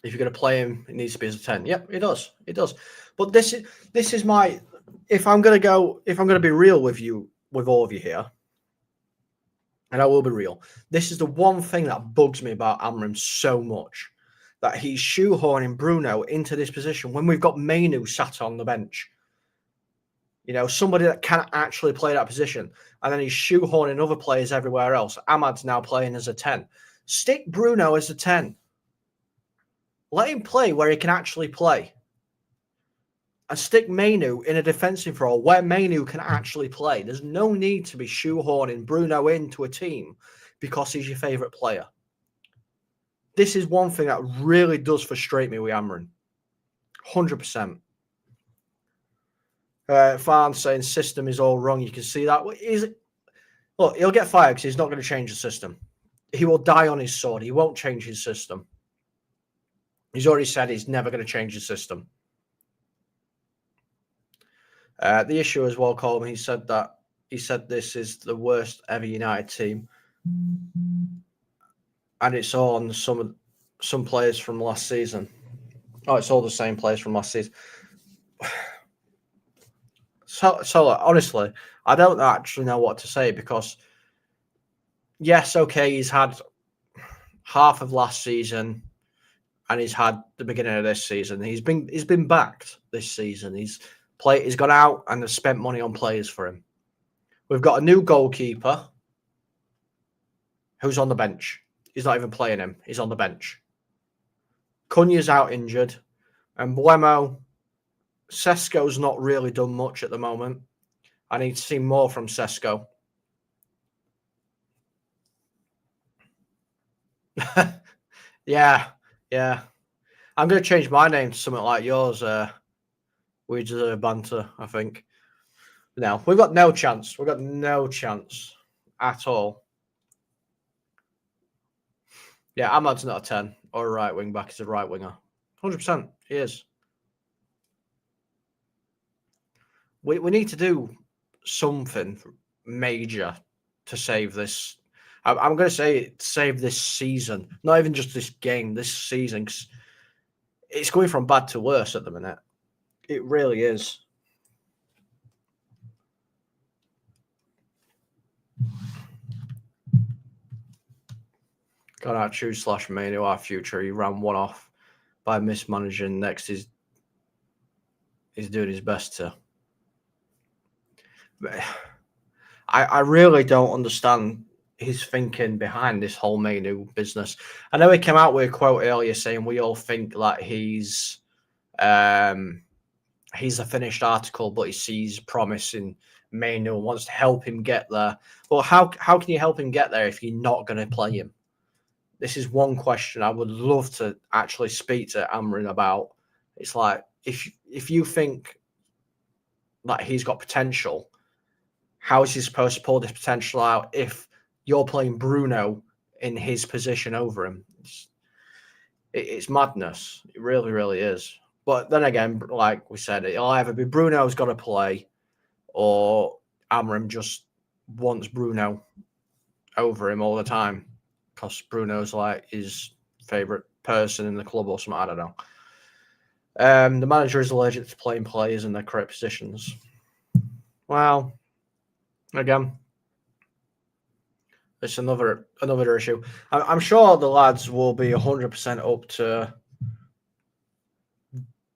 Speaker 1: If you're going to play him, it needs to be as a 10. Yep, it does. It does. But this is my, if I'm going to be real with you, with all of you here, and I will be real, this is the one thing that bugs me about Amram so much, that he's shoehorning Bruno into this position when we've got Mainu sat on the bench. You know, somebody that can't actually play that position. And then he's shoehorning other players everywhere else. Ahmad's now playing as a 10. Stick Bruno as a 10. Let him play where he can actually play. And stick Mainu in a defensive role where Mainu can actually play. There's no need to be shoehorning Bruno into a team because he's your favourite player. This is one thing that really does frustrate me with Amrin. 100%. Farn saying system is all wrong. You can see that. Look, he'll get fired because he's not going to change the system. He will die on his sword. He won't change his system. He's already said he's never going to change the system. The issue as well, Colm, he said this is the worst ever United team. And it's on some players from last season. Oh, it's all the same players from last season. So honestly, I don't actually know what to say because, yes, okay, he's had half of last season and he's had the beginning of this season. He's been backed this season. He's gone out and has spent money on players for him. We've got a new goalkeeper who's on the bench. He's not even playing him. He's on the bench. Cunha's out injured. And Blemo, Sesko's not really done much at the moment. I need to see more from Sesko. Yeah. I'm going to change my name to something like yours. We deserve banter, I think. No, we've got no chance. We've got no chance at all. Yeah, Ahmad's not a 10 or a right wing back. He's a right winger. 100%. He is. We need to do something major to save this. I'm going to say save this season. Not even just this game, this season. 'Cause it's going from bad to worse at the minute. It really is. Got our choose / Manu, our future. He ran one off by mismanaging. Next is doing his best to. I really don't understand his thinking behind this whole Manu business. I know he came out with a quote earlier saying we all think that he's a finished article, but he sees promise in Manu and wants to help him get there. Well, how can you help him get there if you're not going to play him? This is one question I would love to actually speak to Amrin about. It's like, if you think that he's got potential, how is he supposed to pull this potential out if you're playing Bruno in his position over him? It's madness. It really, really is. But then again, like we said, it'll either be Bruno's got to play or Amram just wants Bruno over him all the time because Bruno's like his favourite person in the club or something. I don't know. The manager is allergic to playing players in their correct positions. Well, again, it's another issue. I'm sure the lads will be 100% up to.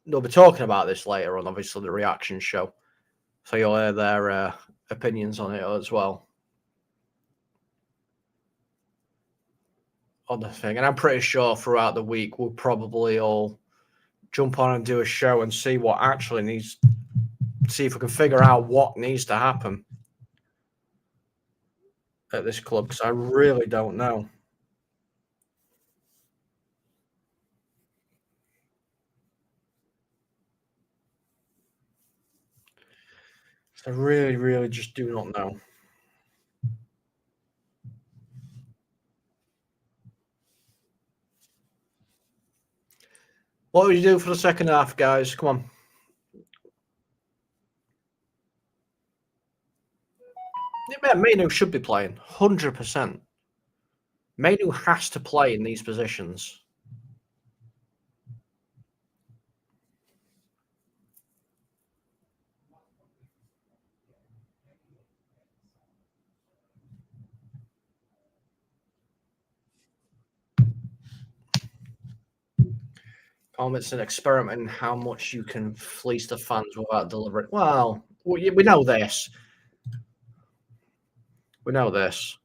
Speaker 1: They'll be talking about this later on, obviously, the reaction show. So you'll hear their opinions on it as well. on the thing, and I'm pretty sure throughout the week we'll probably all jump on and do a show and see what actually needs. See if we can figure out what needs to happen at this club, because I really don't know. I really, really just do not know. What would you do for the second half, guys? Come on. Yeah, Mainu should be playing 100%. Mainu has to play in these positions. It's an experiment in how much you can fleece the fans without delivering. Well, we know this. We know this.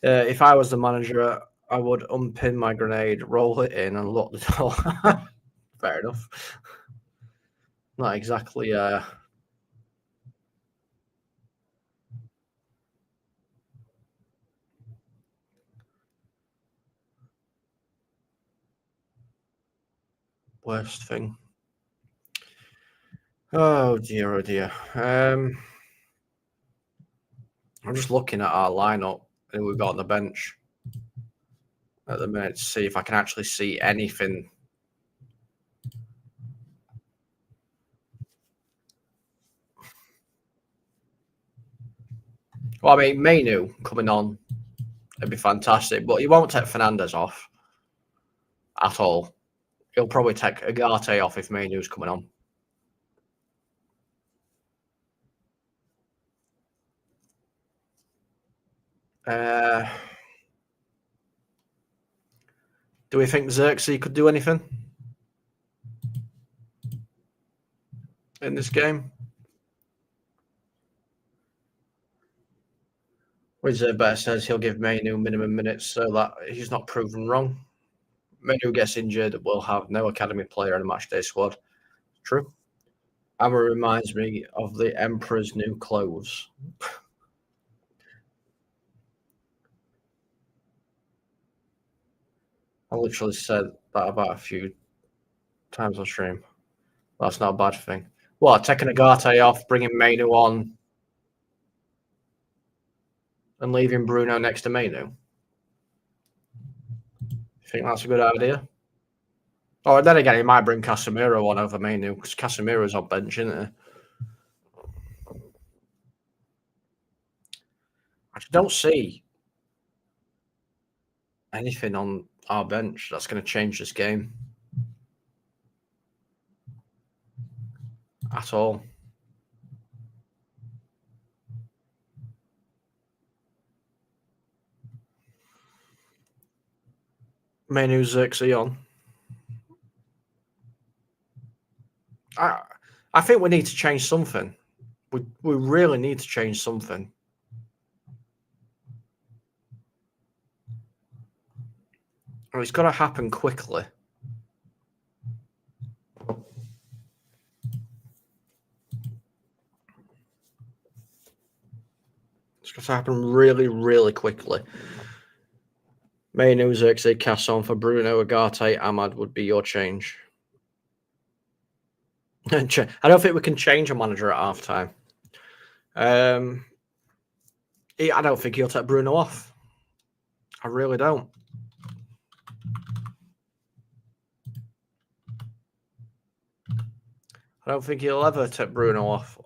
Speaker 1: If I was the manager, I would unpin my grenade, roll it in, and lock the door. Fair enough. Not exactly. Worst thing. Oh dear, oh dear. I'm just looking at our lineup and we've got on the bench at the minute to see if I can actually see anything. Well, I mean, Mainu coming on, it'd be fantastic, but he won't take Fernandez off at all. He'll probably take Agate off if Mainu's coming on. Do we think Xerxes could do anything in this game? Better says he'll give Mainu minimum minutes so that he's not proven wrong. Mainu gets injured, we'll have no academy player in the matchday squad. True. Amma reminds me of the Emperor's new clothes. I literally said that about a few times on stream. That's not a bad thing. What, taking Agate off, bringing Mainu on, and leaving Bruno next to Mainu? You think that's a good idea? Or then again, he might bring Casemiro on over Mainu because Casemiro's on bench, isn't he? I don't see anything on our bench that's going to change this game at all. Mainu, Xerxes on. I think we need to change something. We really need to change something. It's got to happen quickly. It's got to happen really, really quickly. Mainu, Xerxes, Casson for Bruno, Agate, Ahmad would be your change. I don't think we can change a manager at half time. I don't think he'll take Bruno off. I really don't. I don't think he'll ever take Bruno off.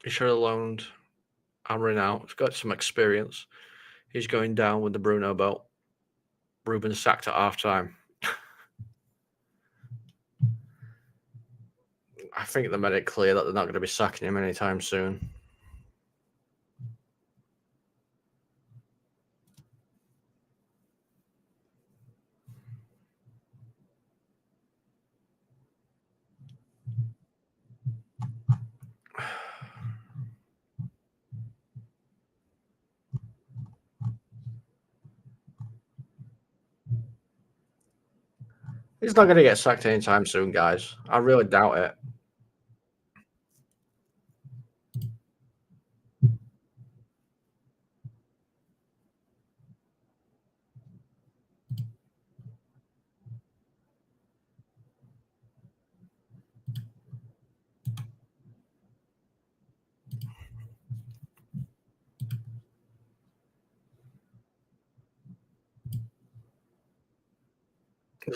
Speaker 1: He should have loaned Amrin out. He's got some experience. He's going down with the Bruno belt. Ruben sacked at half time. I think they made it clear that they're not going to be sacking him anytime soon. He's not going to get sacked anytime soon, guys. I really doubt it.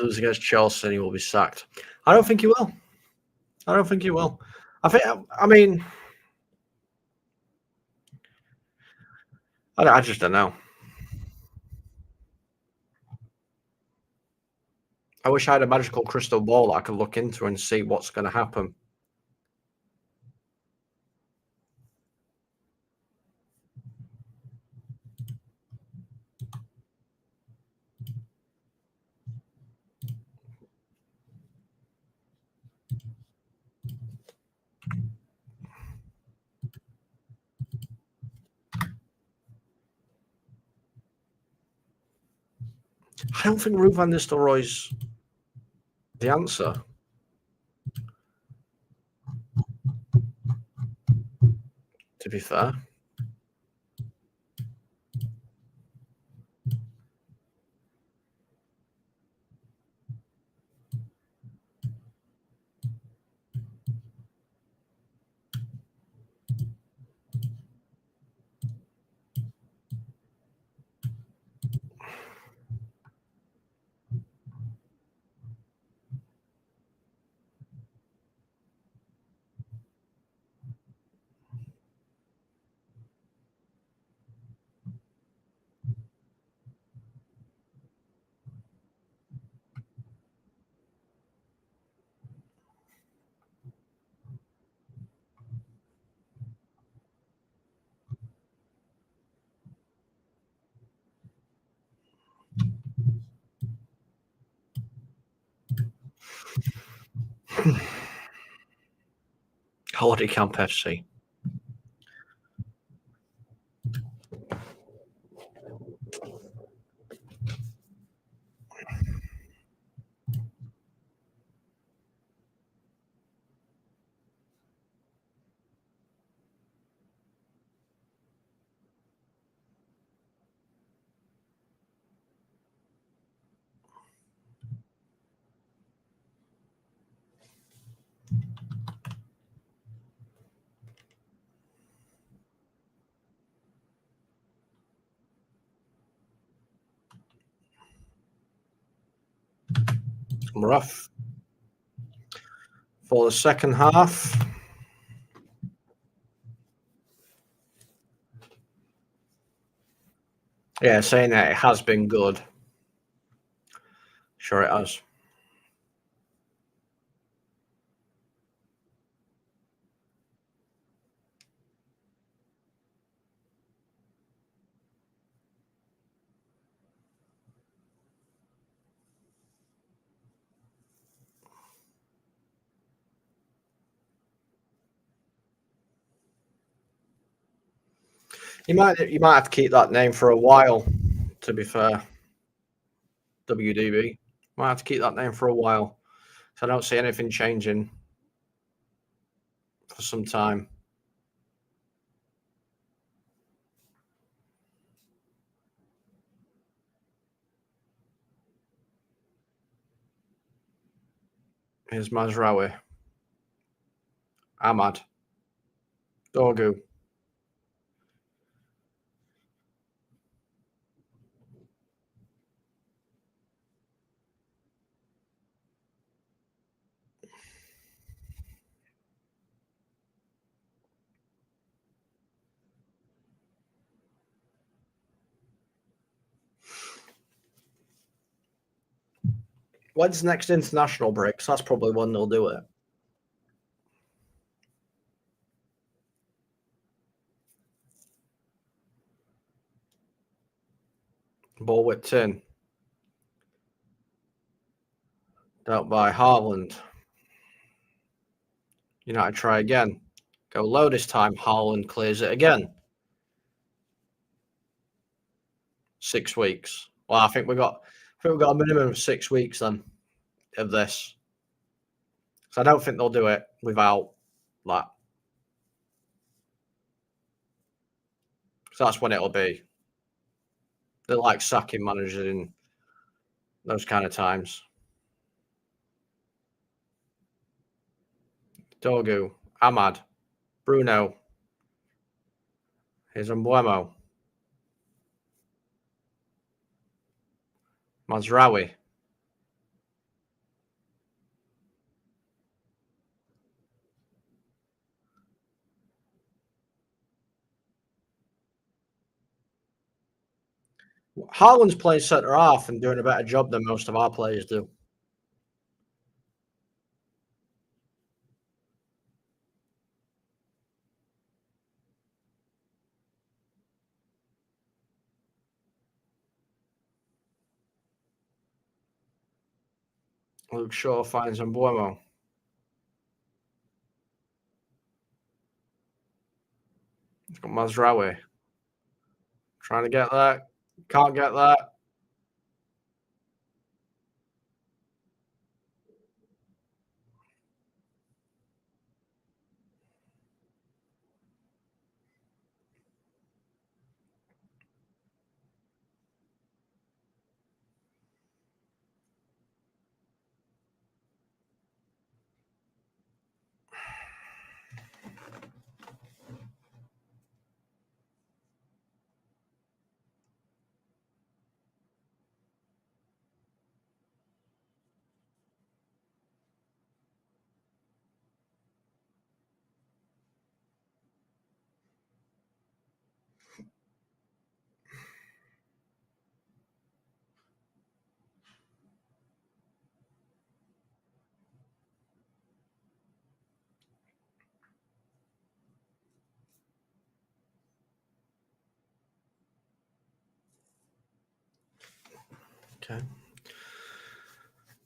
Speaker 1: Lose against Chelsea, and he will be sacked. I don't think he will. I don't think he will. I mean, I just don't know. I wish I had a magical crystal ball that I could look into and see what's going to happen. I don't think Ruud van Nistelrooy's the answer. To be fair. Holiday Camp FC. We're off for the second half. Yeah, saying that it has been good. Sure it has. You might have to keep that name for a while, to be fair. WDB. Might have to keep that name for a while. So I don't see anything changing for some time. Here's Mazraoui. Ahmad. Dorgu. When's next international break? So that's probably when they'll do it. Ball whipped in. Dealt by Haaland. United try again. Go low this time. Haaland clears it again. 6 weeks. Well, I think we got a minimum of 6 weeks then. of this. So I don't think they'll do it without that. So that's when it'll be. They like sacking managers in those kind of times. Dorgu, Ahmad, Bruno. Here's Mbuemo. Mazraoui. Haaland's playing centre half and doing a better job than most of our players do. Luke Shaw finds Mbuemo. He's got Mazraoui. Trying to get that. Can't get that. Okay.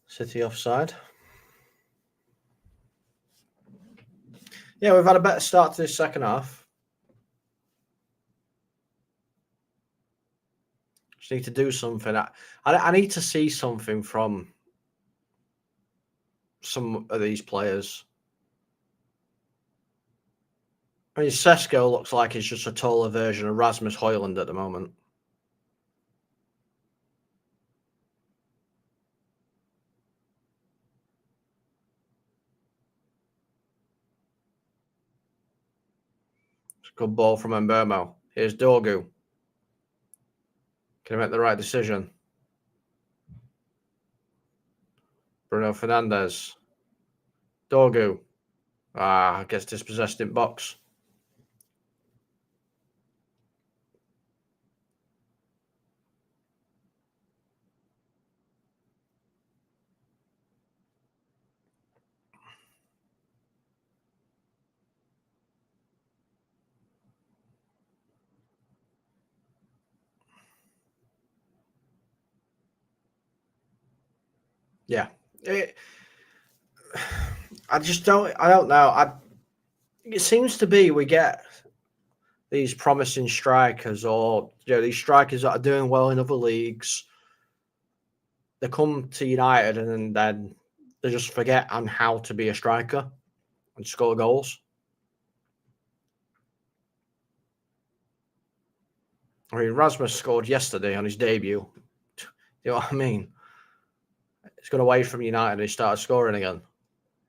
Speaker 1: City offside. Yeah, we've had a better start to this second half. Just need to do something. I need to see something from some of these players. I mean, Sesko looks like he's just a taller version of Rasmus Højlund at the moment. Good ball from Mbuemo. Here's Dorgu. Can he make the right decision? Bruno Fernandes. Dorgu. Gets dispossessed in box. Yeah. I don't know. It seems to be we get these promising strikers or these strikers that are doing well in other leagues. They come to United and then they just forget on how to be a striker and score goals. I mean, Rasmus scored yesterday on his debut. You know what I mean? He's gone away from United and he started scoring again.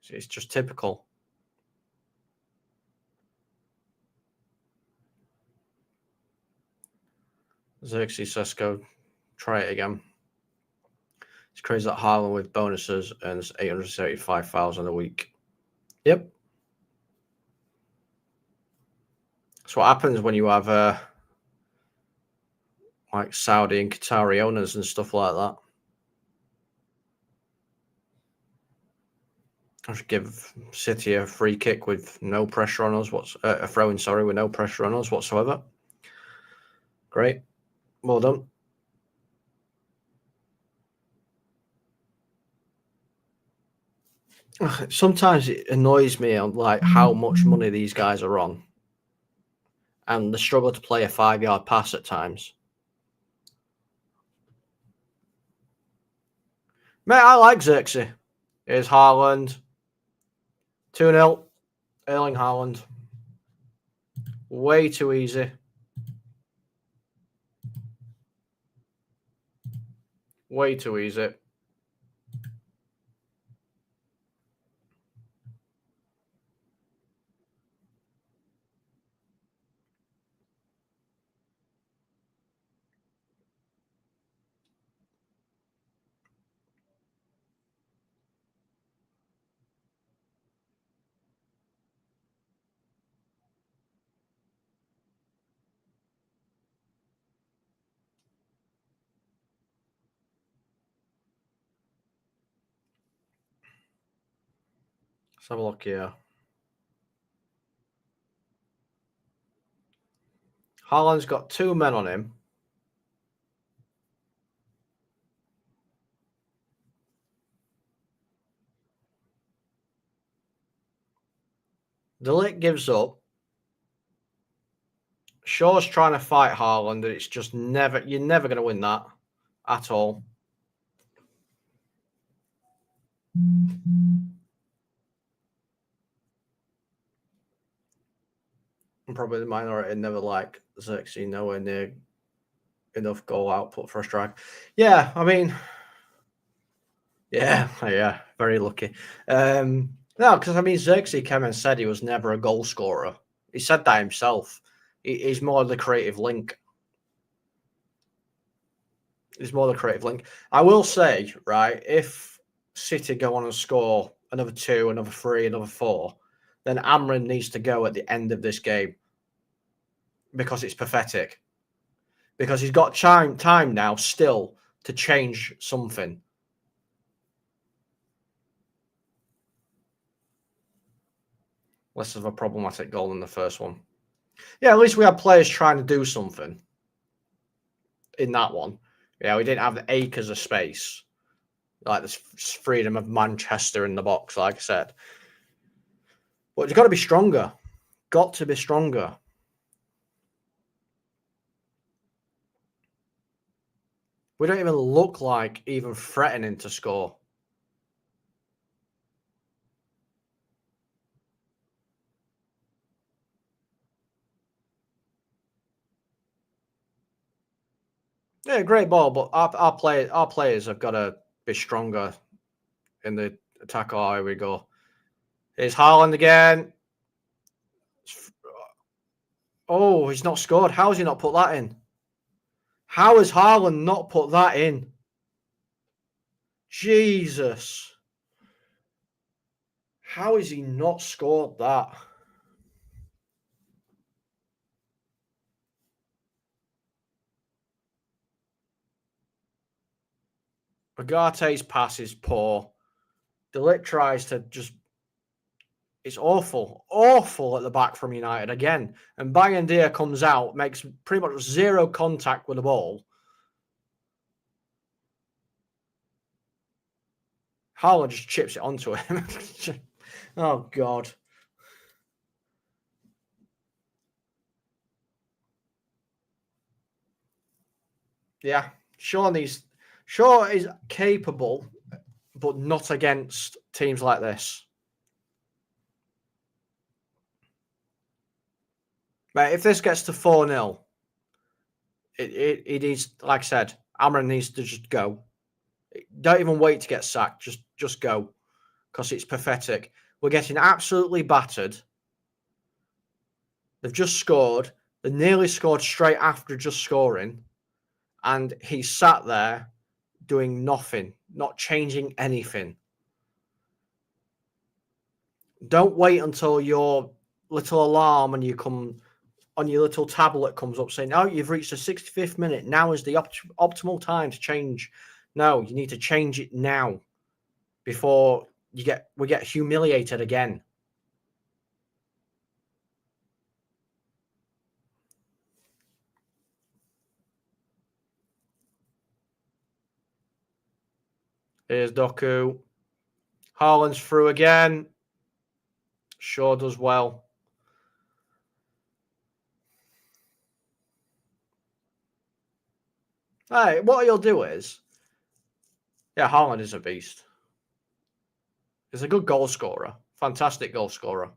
Speaker 1: It's just typical. Xerxes Sesko, try it again. It's crazy that Haaland with bonuses earns 875,000 a week. Yep. That's what happens when you have like Saudi and Qatari owners and stuff like that. I should give City a free kick with no pressure on us. A throw-in, sorry, with no pressure on us whatsoever. Great. Well done. Sometimes it annoys me on like how much money these guys are on and the struggle to play a 5-yard pass at times. Mate, I like Xerxes. Here's Haaland. 2-0. Erling Haaland. Way too easy. Way too easy. Let's have a look here. Haaland's got 2 men on him. De Ligt gives up. Shaw's trying to fight Haaland, and it's just you're never going to win that at all. I'm probably the minority, never like Xerxes, nowhere near enough goal output for a strike. Yeah, I mean, yeah, very lucky. No, because I mean, Xerxes came and said he was never a goal scorer. He said that himself. He's more the creative link. He's more the creative link. I will say, right, if City go on and score another 2, another 3, another 4, then Amrin needs to go at the end of this game because it's pathetic. Because he's got time now still to change something. Less of a problematic goal than the first one. Yeah, at least we had players trying to do something in that one. Yeah, we didn't have the acres of space, like the freedom of Manchester in the box, like I said. But it's got to be stronger. Got to be stronger. We don't even look like even threatening to score. Yeah, great ball, but our players have got to be stronger in the attack. Oh, here we go. Here's Haaland again. Oh, he's not scored. How has he not put that in? How has Haaland not put that in? Jesus. How has he not scored that? Agate's pass is poor. De Ligt tries to just... It's awful. Awful at the back from United again. And Bayendier comes out, makes pretty much zero contact with the ball. Haaland just chips it onto him. Oh, God. Yeah. Shaw is capable, but not against teams like this. But if this gets to 4-0, it needs, like I said, Amrin needs to just go. Don't even wait to get sacked. Just go. Because it's pathetic. We're getting absolutely battered. They've just scored. They nearly scored straight after just scoring. And he sat there doing nothing, not changing anything. Don't wait until your little alarm and you come on your little tablet comes up saying, oh, you've reached the 65th minute. Now is the optimal time to change. No, you need to change it now before we get humiliated again. Here's Doku. Haaland's through again. Shaw does well. Hey, what he'll do is... Yeah, Haaland is a beast. He's a good goal scorer. Fantastic goal scorer.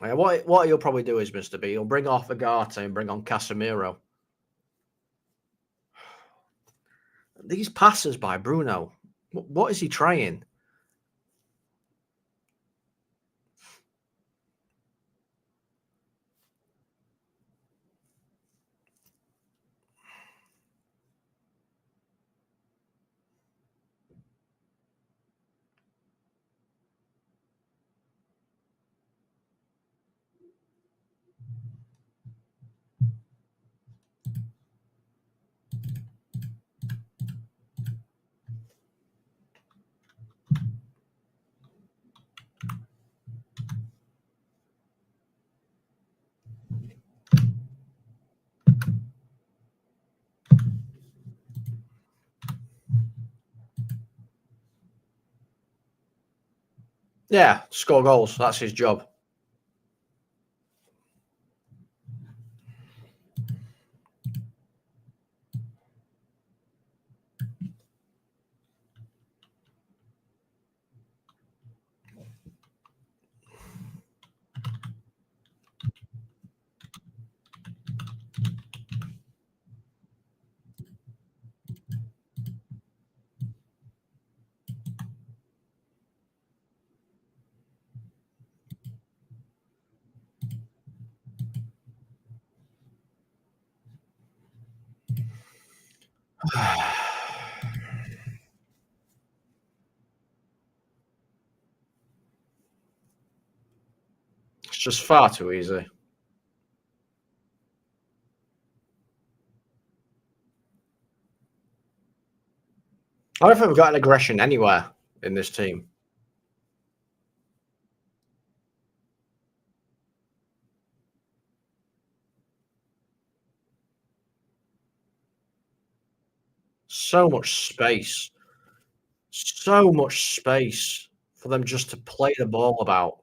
Speaker 1: What he'll probably do is, Mr. B, he'll bring off Agate and bring on Casemiro. These passes by Bruno, what is he trying? Yeah, score goals. That's his job. It's just far too easy. I don't think we've got an aggression anywhere in this team. So much space. So much space for them just to play the ball about.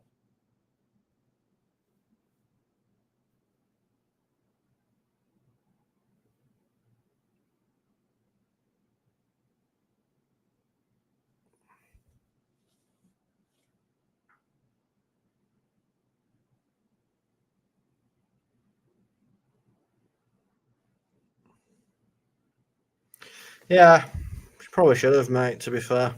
Speaker 1: Yeah, probably should have, mate, to be fair.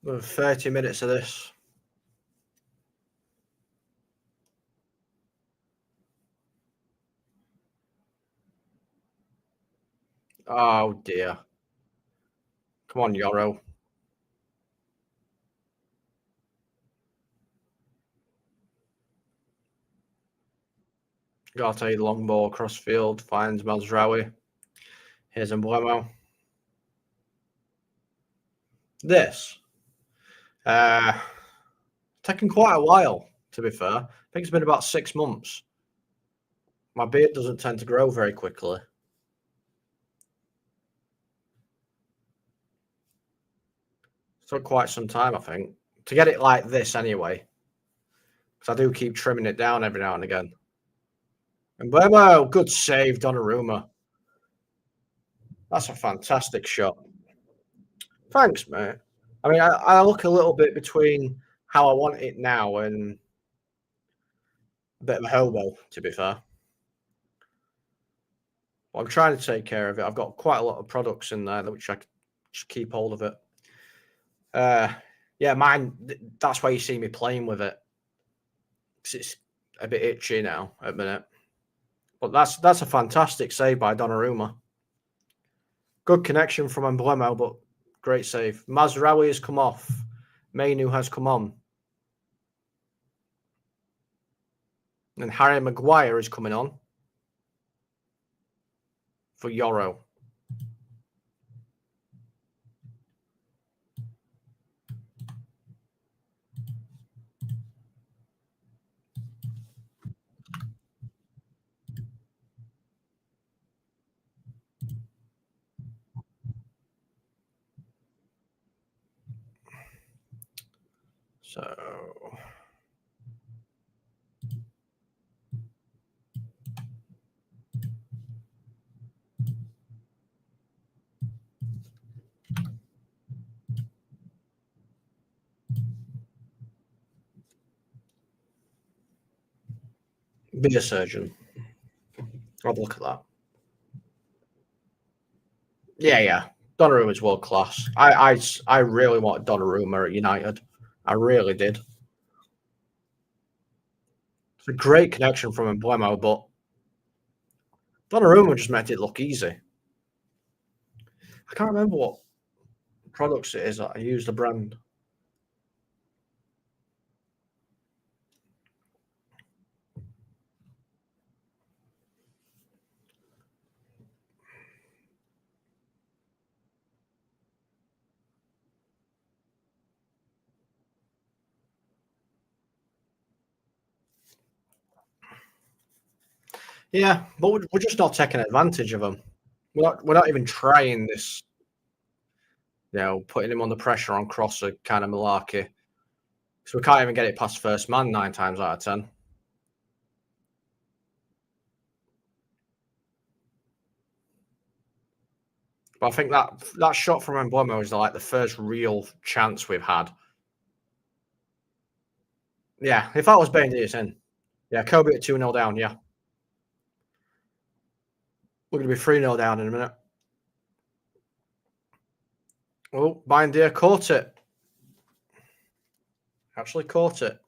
Speaker 1: We've 30 minutes of this. Oh, dear. Come on, Yoro. Garte, long ball across field, finds Mazraoui. Here's Embuemo. This. Taken quite a while, to be fair. I think it's been about 6 months. My beard doesn't tend to grow very quickly. Took quite some time, I think, to get it like this anyway. Because I do keep trimming it down every now and again. And Embuemo, good save, Donnarumma. That's a fantastic shot. Thanks, mate. I mean, I look a little bit between how I want it now and a bit of a hobo, to be fair. Well, I'm trying to take care of it. I've got quite a lot of products in there which I can just keep hold of it. Yeah, mine. That's why you see me playing with it. It's a bit itchy now at the minute. But that's a fantastic save by Donnarumma. Good connection from Embuemo, but great save. Mazraoui has come off. Mainu has come on. And Harry Maguire is coming on for Yoro. So Be a surgeon. I'll look at that. Yeah. Donnarumma is world class. I really wanted Donnarumma at United. I really did. It's a great connection from Emblemo, but Donnarumma just made it look easy. I can't remember what products it is that I use the brand. Yeah, but we're just not taking advantage of them. We're not even trying this, putting him under pressure on crosser kind of malarkey. So we can't even get it past first man 9 times out of 10. But I think that shot from Emblemo is like the first real chance we've had. Yeah, if that was Bain, it's in. Yeah, Kobe at 2-0 down, yeah. We're going to be 3-0 down in a minute. Oh, Bindier caught it. Actually caught it.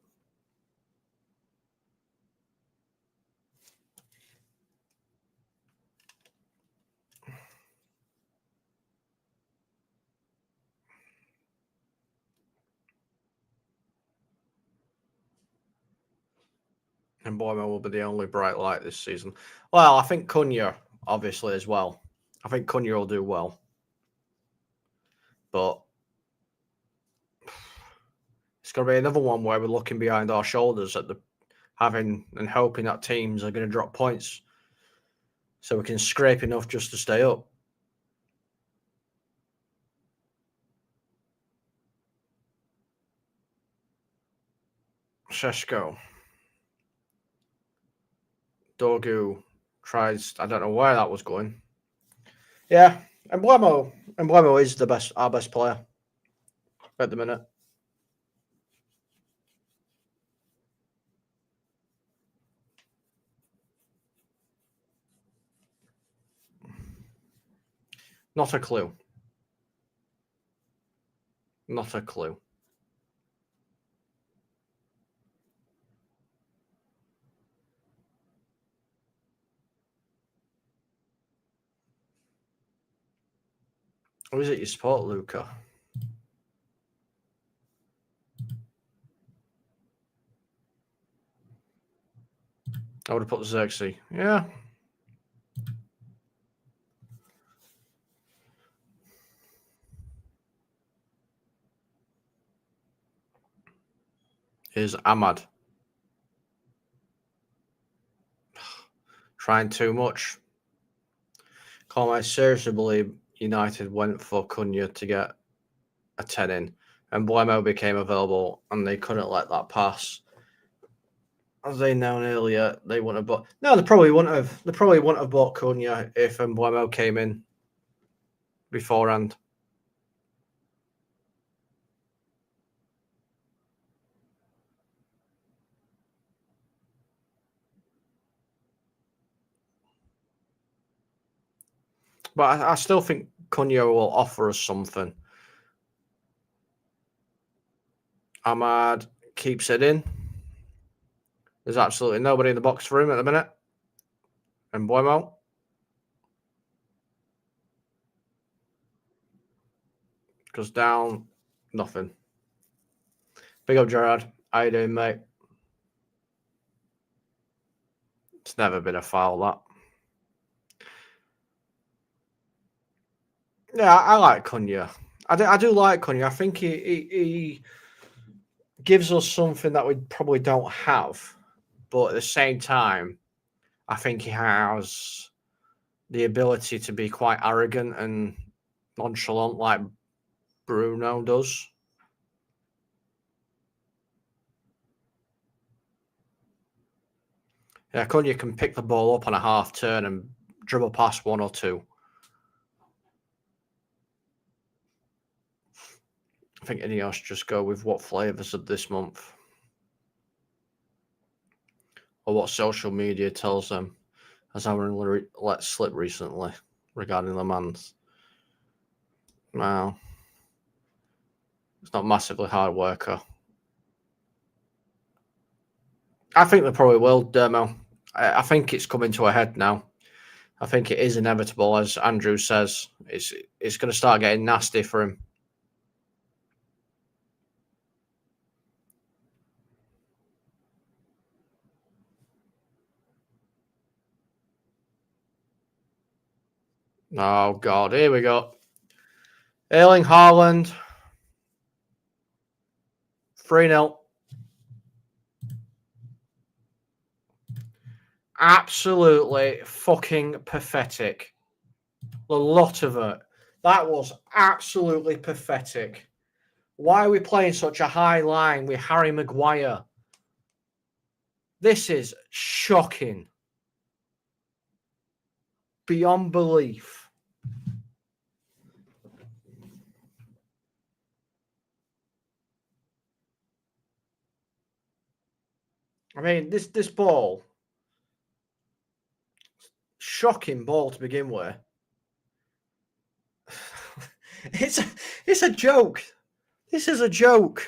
Speaker 1: And Boyman will be the only bright light this season. Well, I think Cunha, obviously, as well. I think Cunha will do well. But it's going to be another one where we're looking behind our shoulders at having and hoping that teams are going to drop points so we can scrape enough just to stay up. Sheshko. Dorgu tries. I don't know where that was going. Yeah, Emblemo is our best player at the minute. Not a clue. Not a clue. Or is it you support, Luca? I would have put Xerxes. Yeah. Is Ahmad. Trying too much. I seriously believe United went for Cunha to get a 10 in, and Blemo became available, and they couldn't let that pass. As they known earlier, they wouldn't have bought. No, they probably wouldn't have. They probably wouldn't have bought Cunha if Blemo came in beforehand. But I still think Cunha will offer us something. Ahmad keeps it in. There's absolutely nobody in the box for him at the minute. And Buemo. Goes down. Nothing. Big up, Gerard. How you doing, mate? It's never been a foul, that. Yeah, I like Cunha. I do like Cunha. I think he gives us something that we probably don't have. But at the same time, I think he has the ability to be quite arrogant and nonchalant like Bruno does. Yeah, Cunha can pick the ball up on a half turn and dribble past one or two. I think Ineos just go with what flavours of this month. or what social media tells them, as Aaron let slip recently regarding Le Mans. Well, it's not massively hard worker. I think they probably will, Dermo. I think it's coming to a head now. I think it is inevitable, as Andrew says. It's going to start getting nasty for him. Oh, God. Here we go. Erling Haaland. 3-0. Absolutely fucking pathetic. A lot of it. That was absolutely pathetic. Why are we playing such a high line with Harry Maguire? This is shocking. Beyond belief. I mean, this ball, shocking ball to begin with. It's a joke. This is a joke.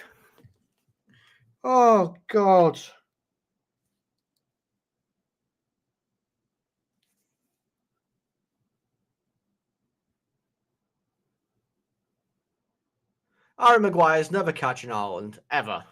Speaker 1: Oh, God. Harry Maguire's never catching Haaland, ever.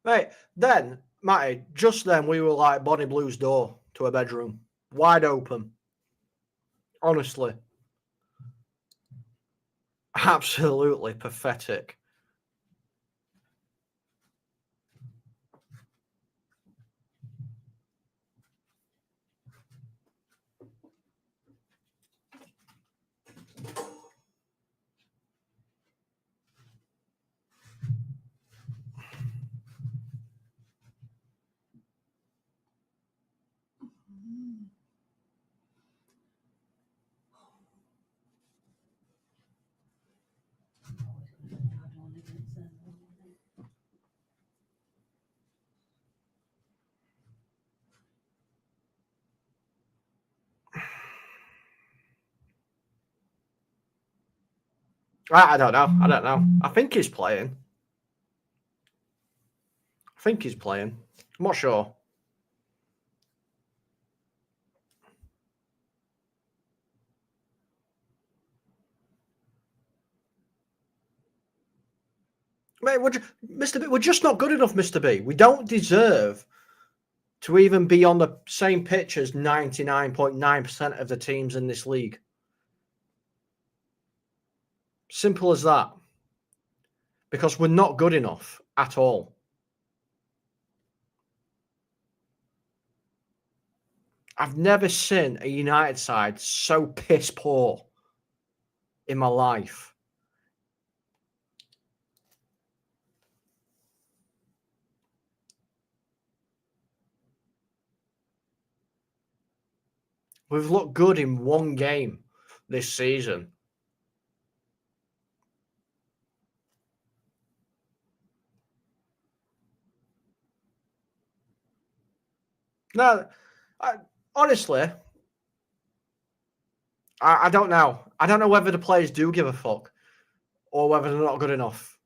Speaker 1: Mate, then, Matty, just then we were like Bonnie Blue's door to a bedroom. Wide open. Honestly. Absolutely pathetic. I don't know. I don't know. I think he's playing. I'm not sure. Mate, Mr. B, we're just not good enough, Mr. B. We don't deserve to even be on the same pitch as 99.9% of the teams in this league. Simple as that. Because we're not good enough at all. I've never seen a United side so piss poor in my life. We've looked good in one game this season. No, honestly, I don't know. I don't know whether the players do give a fuck or whether they're not good enough.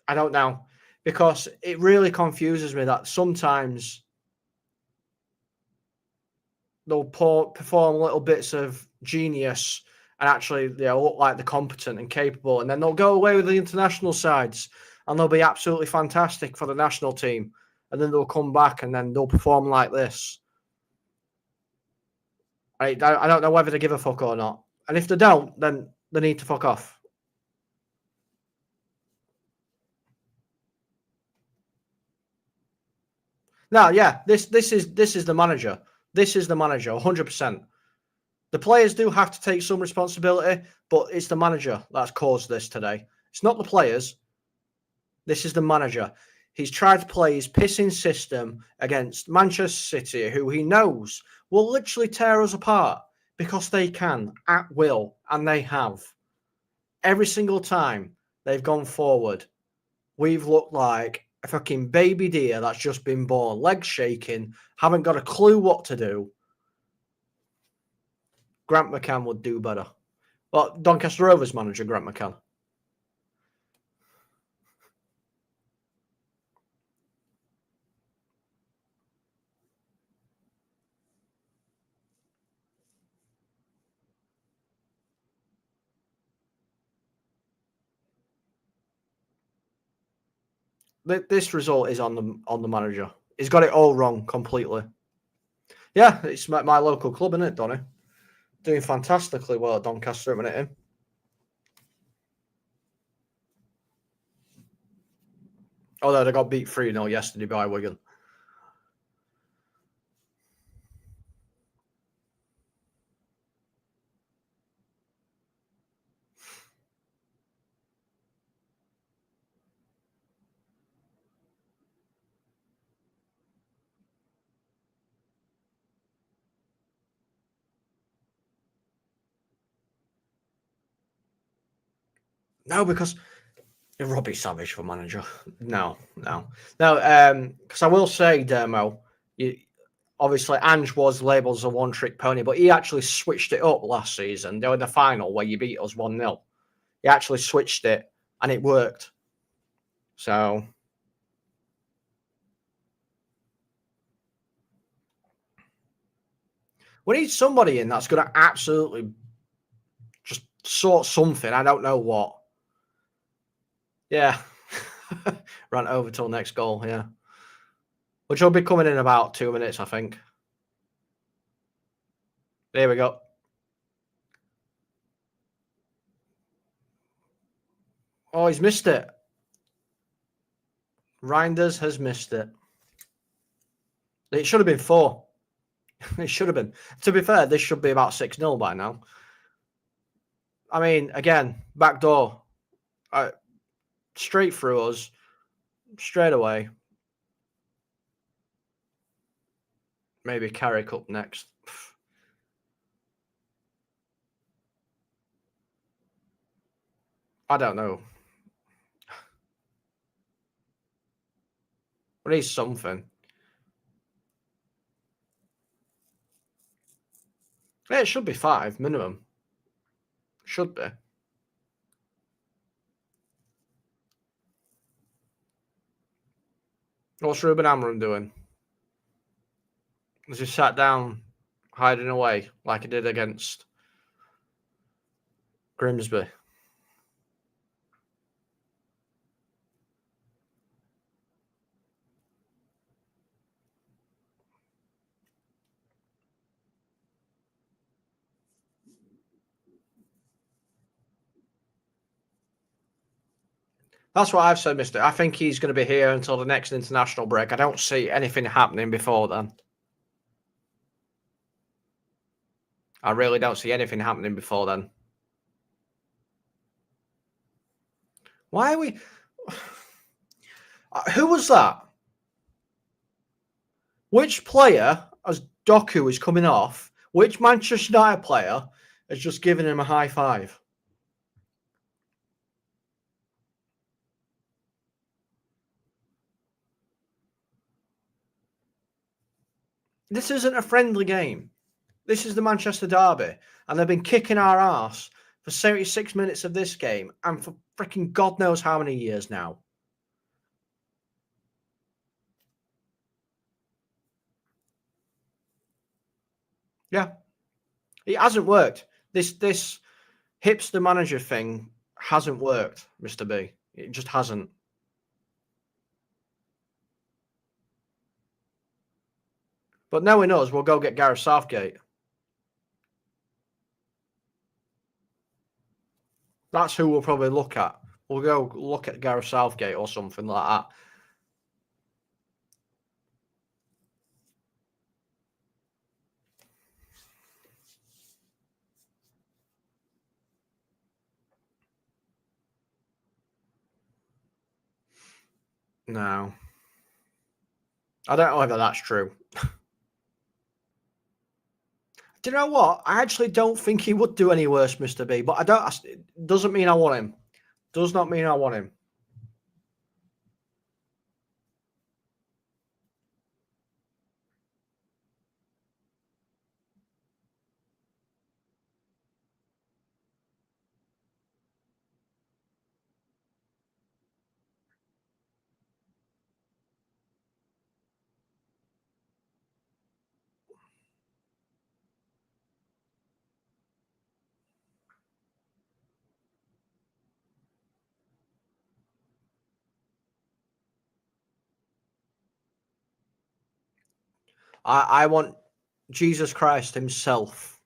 Speaker 1: I don't know. Because it really confuses me that sometimes they'll perform little bits of genius and actually look like they're competent and capable, and then they'll go away with the international sides and they'll be absolutely fantastic for the national team, and then they'll come back and then they'll perform like this. I don't know whether they give a fuck or not. And if they don't, then they need to fuck off. No, yeah, this is the manager. This is the manager, 100%. The players do have to take some responsibility, but it's the manager that's caused this today. It's not the players. This is the manager. He's tried to play his pissing system against Manchester City, who he knows will literally tear us apart because they can at will, and they have. Every single time they've gone forward, we've looked like a fucking baby deer that's just been born, legs shaking, haven't got a clue what to do. Grant McCann would do better. Well, Doncaster Rovers manager, Grant McCann. This result is on the manager. He's got it all wrong completely. Yeah, it's my local club, isn't it, Donny? Doing fantastically well at Doncaster at the minute. Although they got beat 3-0 yesterday by Wigan. No, because Robbie Savage for manager. No. Because I will say, Dermo, obviously Ange was labelled as a one-trick pony, but he actually switched it up last season. In the final where you beat us 1-0. He actually switched it and it worked. So we need somebody in that's going to absolutely just sort something. I don't know what. Yeah. Ran over till next goal, yeah. Which will be coming in about 2 minutes, I think. There we go. Oh, he's missed it. Reinders has missed it. It should have been 4. It should have been. To be fair, this should be about 6-0 by now. I mean, again, back door. Straight through us. Straight away. Maybe Carrick up next. I don't know. We need something. Yeah, it should be 5 minimum. Should be. What's Ruben Amorim doing? Has he sat down, hiding away like he did against Grimsby? That's what I've said, mister. I think he's going to be here until the next international break. I don't see anything happening before then. I really don't see anything happening before then. Why are we... Who was that? Which player, as Doku is coming off, which Manchester United player has just given him a high five? This isn't a friendly game. This is the Manchester Derby, and they've been kicking our ass for 76 minutes of this game and for freaking God knows how many years now. Yeah. It hasn't worked. This hipster manager thing hasn't worked, Mr. B. It just hasn't. But knowing us, we'll go get Gareth Southgate. That's who we'll probably look at. We'll go look at Gareth Southgate or something like that. No. I don't know whether that's true. Do you know what? I actually don't think he would do any worse, Mr. B, but it doesn't mean I want him. Does not mean I want him. I want Jesus Christ himself,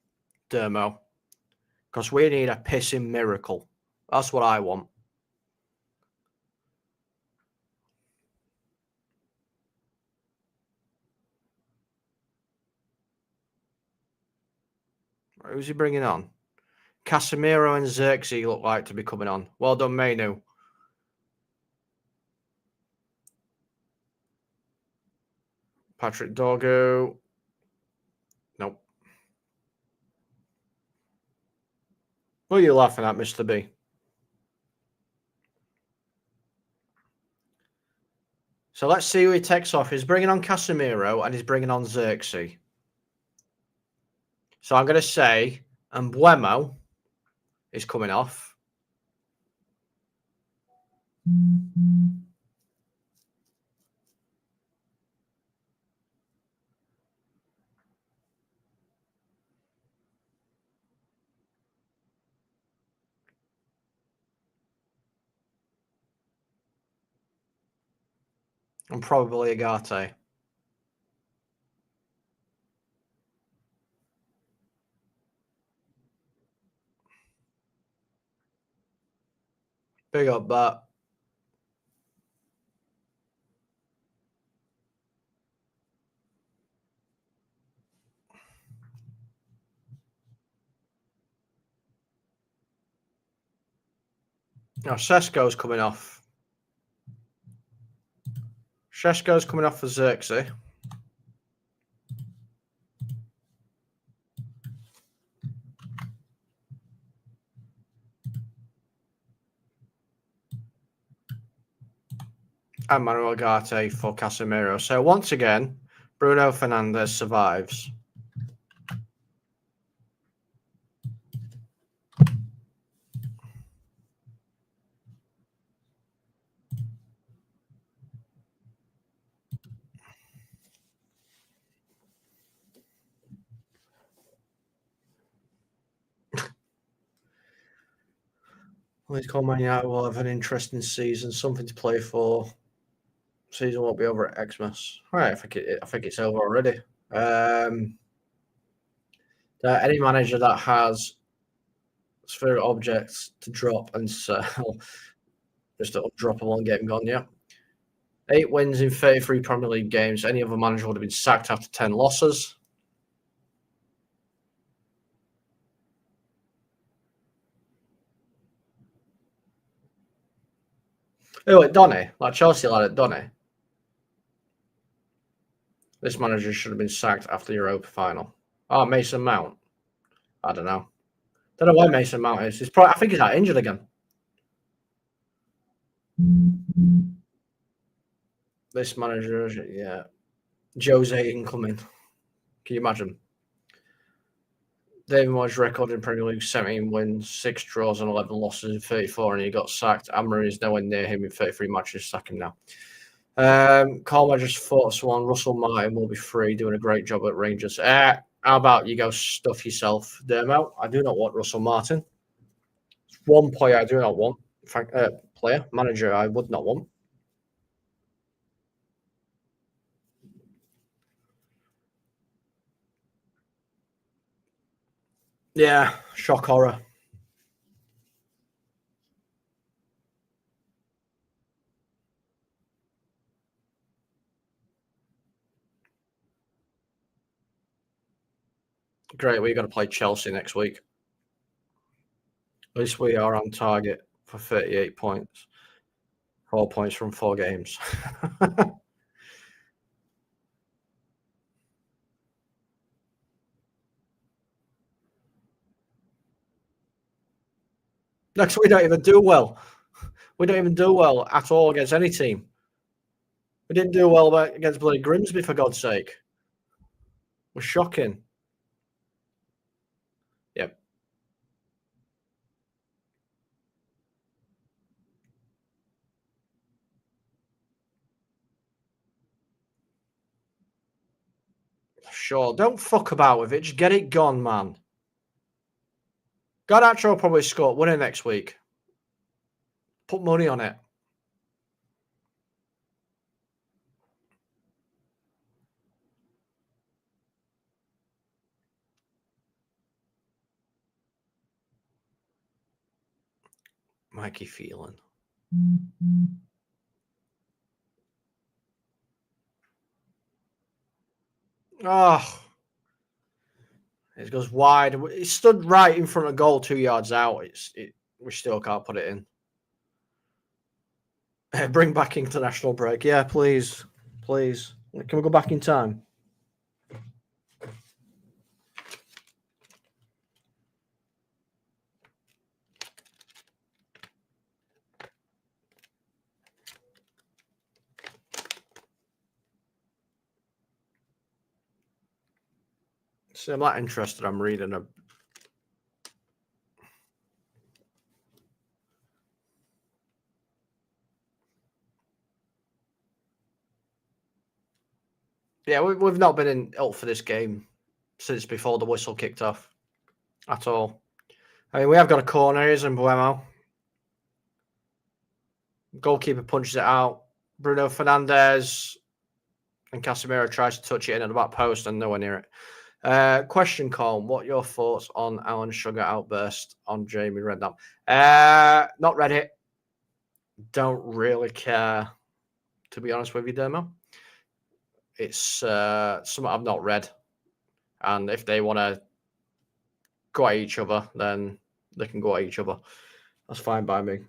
Speaker 1: Dermo, because we need a pissing miracle. That's what I want. Who's he bringing on? Casemiro and Xerxes look like to be coming on. Well done, Mainu. Patrick Dorgu. Nope. What are you laughing at, Mr. B? So let's see who he takes off. He's bringing on Casemiro and he's bringing on Xerxes. So I'm going to say Mbuemo is coming off. And probably Agate. Big up that. Now, Sesko's coming off. Sesko's coming off for Xerxes. And Manuel Agate for Casemiro. So once again, Bruno Fernandes survives. Let's call Man United will have an interesting season, something to play for. Season won't be over at Xmas. Right, I think it's over already. Any manager that has sphere objects to drop and sell, just drop them on game gone. Yeah, 8 wins in 33 Premier League games. Any other manager would have been sacked after 10 losses. Oh, wait, Donny, like Chelsea lad at Donny. This manager should have been sacked after the Europa final. Oh, Mason Mount. I don't know. Don't know where Mason Mount is. I think he's out injured again. This manager, yeah. Jose incoming. Can you imagine? David Moyes' record in Premier League 17 wins, 6 draws, and 11 losses in 34, and he got sacked. Amorim is nowhere near him in 33 matches, sacking now. Colmer just fought someone. Russell Martin will be free, doing a great job at Rangers. How about you go stuff yourself, Dermo? I do not want Russell Martin. It's one player I do not want. Manager I would not want. Yeah, shock horror. Great, we've got to play Chelsea next week. At least we are on target for 38 points. 4 points from 4 games. Next, we don't even do well. We don't even do well at all against any team. We didn't do well against bloody Grimsby, for God's sake. We're shocking. Yep. Sure. Don't fuck about with it. Just get it gone, man. Garnacho will probably score winning next week. Put money on it. Mikey Phelan. Oh. It goes wide. It stood right in front of goal, 2 yards out. We still can't put it in. Bring back international break. Yeah, please. Please. Can we go back in time? See, I'm not interested. I'm reading a. Yeah, we've not been in up for this game since before the whistle kicked off at all. I mean, we have got a corner, isn't Buemo? Goalkeeper punches it out. Bruno Fernandes and Casemiro tries to touch it in at the back post and nowhere near it. Question, Colm. What are your thoughts on Alan Sugar outburst on Jamie Redknapp? Not read it. Don't really care, to be honest with you, Dermo. It's something I've not read. And if they want to go at each other, then they can go at each other. That's fine by me.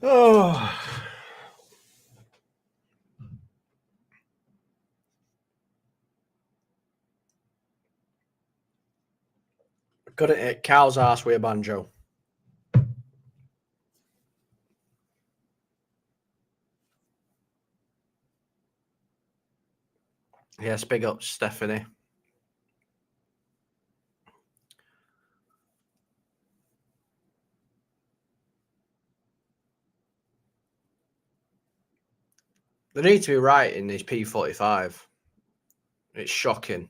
Speaker 1: Oh. Got it at Cal's ass with a banjo. Yes, big up, Stephanie. They need to be right in these P45. It's shocking.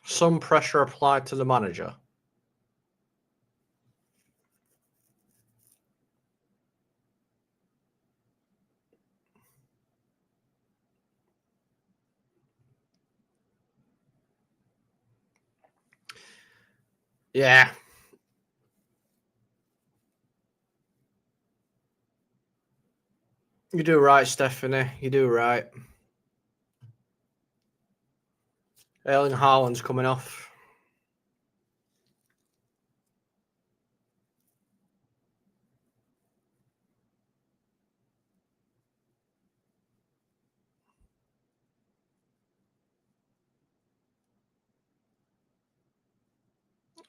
Speaker 1: Some pressure applied to the manager. Yeah. You do right, Stephanie. You do right. Erling Haaland's coming off.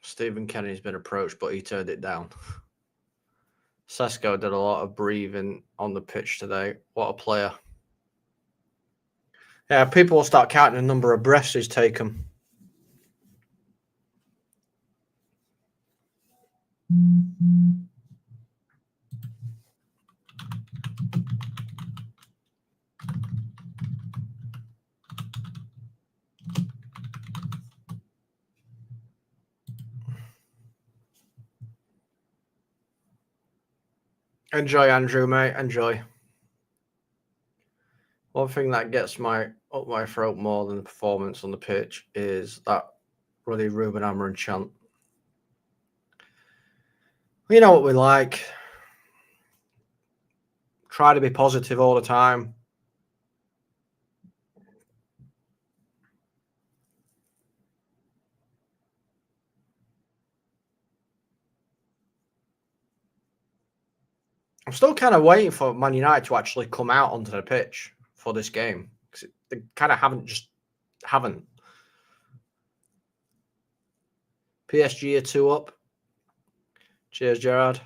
Speaker 1: Stephen Kenny's been approached, but he turned it down. Sesko did a lot of breathing on the pitch today. What a player. Yeah, people will start counting the number of breaths he's taken. Enjoy, Andrew, mate. Enjoy. One thing that gets up my throat more than the performance on the pitch is that bloody Ruben Amorim chant. You know what we like. Try to be positive all the time. I'm still kind of waiting for Man United to actually come out onto the pitch for this game, because they kind of haven't. PSG are 2 up. Cheers, Gerard.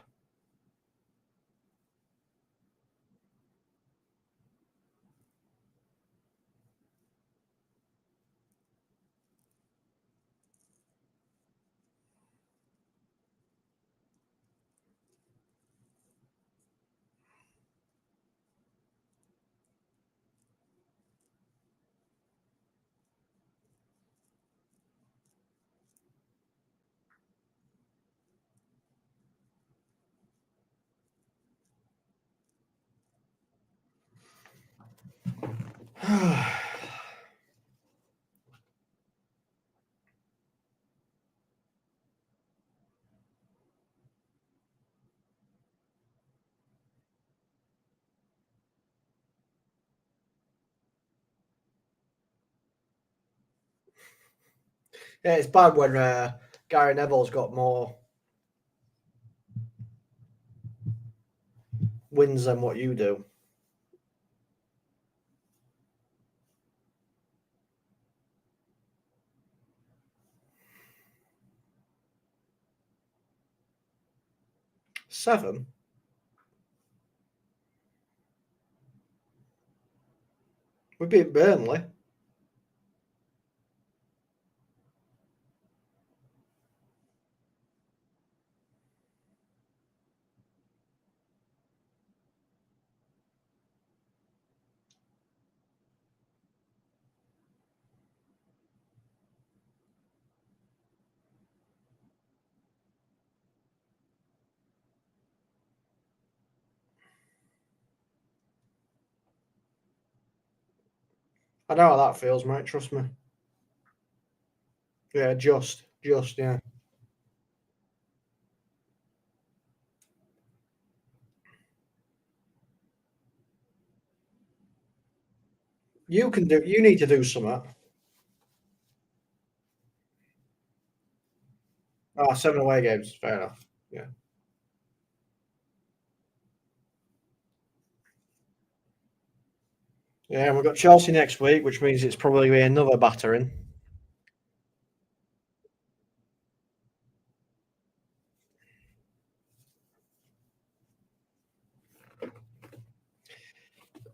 Speaker 1: Yeah, it's bad when Gary Neville's got more wins than what you do. Seven? We beat Burnley. I know how that feels, mate. Trust me. Yeah, just, yeah. You can do. You need to do something. Ah, 7 away games. Fair enough. Yeah. Yeah, and we've got Chelsea next week, which means it's probably going to be another battering.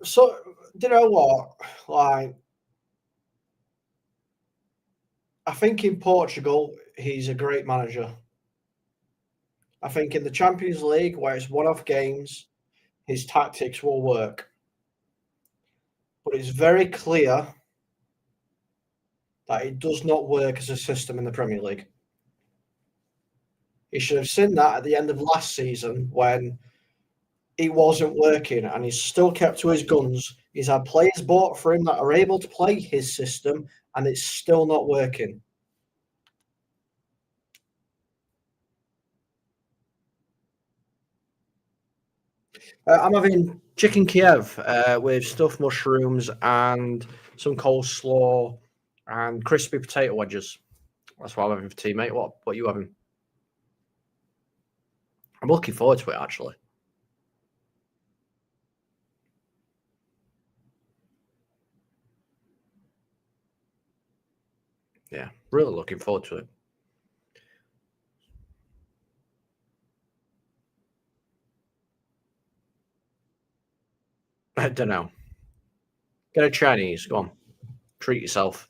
Speaker 1: So, do you know what? Like, I think in Portugal, he's a great manager. I think in the Champions League, where it's one-off games, his tactics will work. But it's very clear that it does not work as a system in the Premier League. He should have seen that at the end of last season when it wasn't working, and he's still kept to his guns. He's had players bought for him that are able to play his system, and it's still not working. I'm having chicken Kiev with stuffed mushrooms and some coleslaw and crispy potato wedges. That's what I'm having for tea, mate. What are you having? I'm looking forward to it, actually. Yeah, really looking forward to it. I don't know. Get a Chinese. Go on. Treat yourself.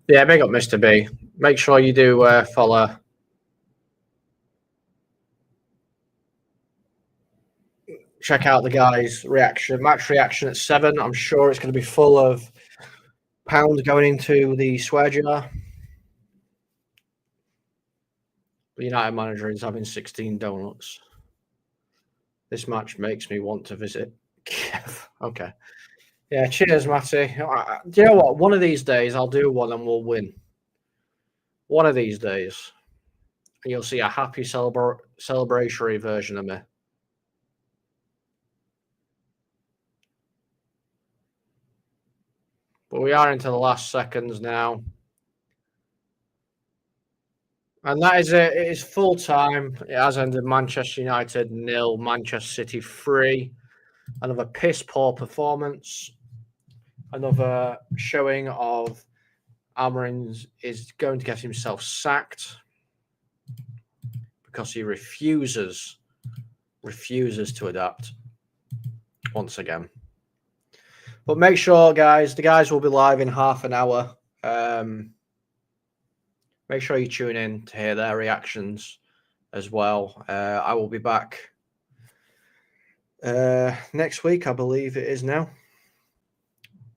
Speaker 1: Yeah, big up Mr. B. Make sure you do follow. Check out the guy's match reaction at 7. I'm sure it's going to be full of pounds going into the swear jar. The United manager is having 16 donuts. This match makes me want to visit Kiev. Okay. Yeah, cheers, Matty. Do you know what? One of these days I'll do one and we'll win. One of these days. And you'll see a happy celebratory version of me. But we are into the last seconds now. And that is it. It is full time. It has ended Manchester United 0, Manchester City 3. Another piss poor performance. Another showing of Amorim is going to get himself sacked because he refuses to adapt once again. But make sure, guys, the guys will be live in half an hour. Make sure you tune in to hear their reactions as well. I will be back next week, I believe it is now.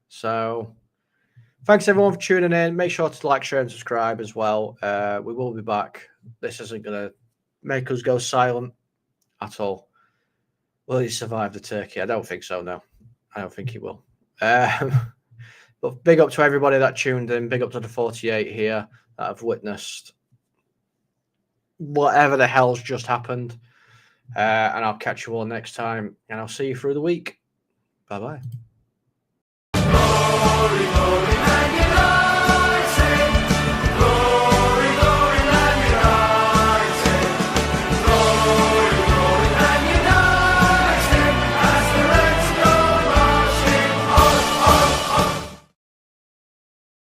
Speaker 1: So thanks everyone for tuning in. Make sure to like, share, and subscribe as well. We will be back. This isn't going to make us go silent at all. Will he survive the turkey? I don't think so, no. I don't think he will. But big up to everybody that tuned in. Big up to the 48 here that have witnessed whatever the hell's just happened. And I'll catch you all next time. And I'll see you through the week. Bye-bye.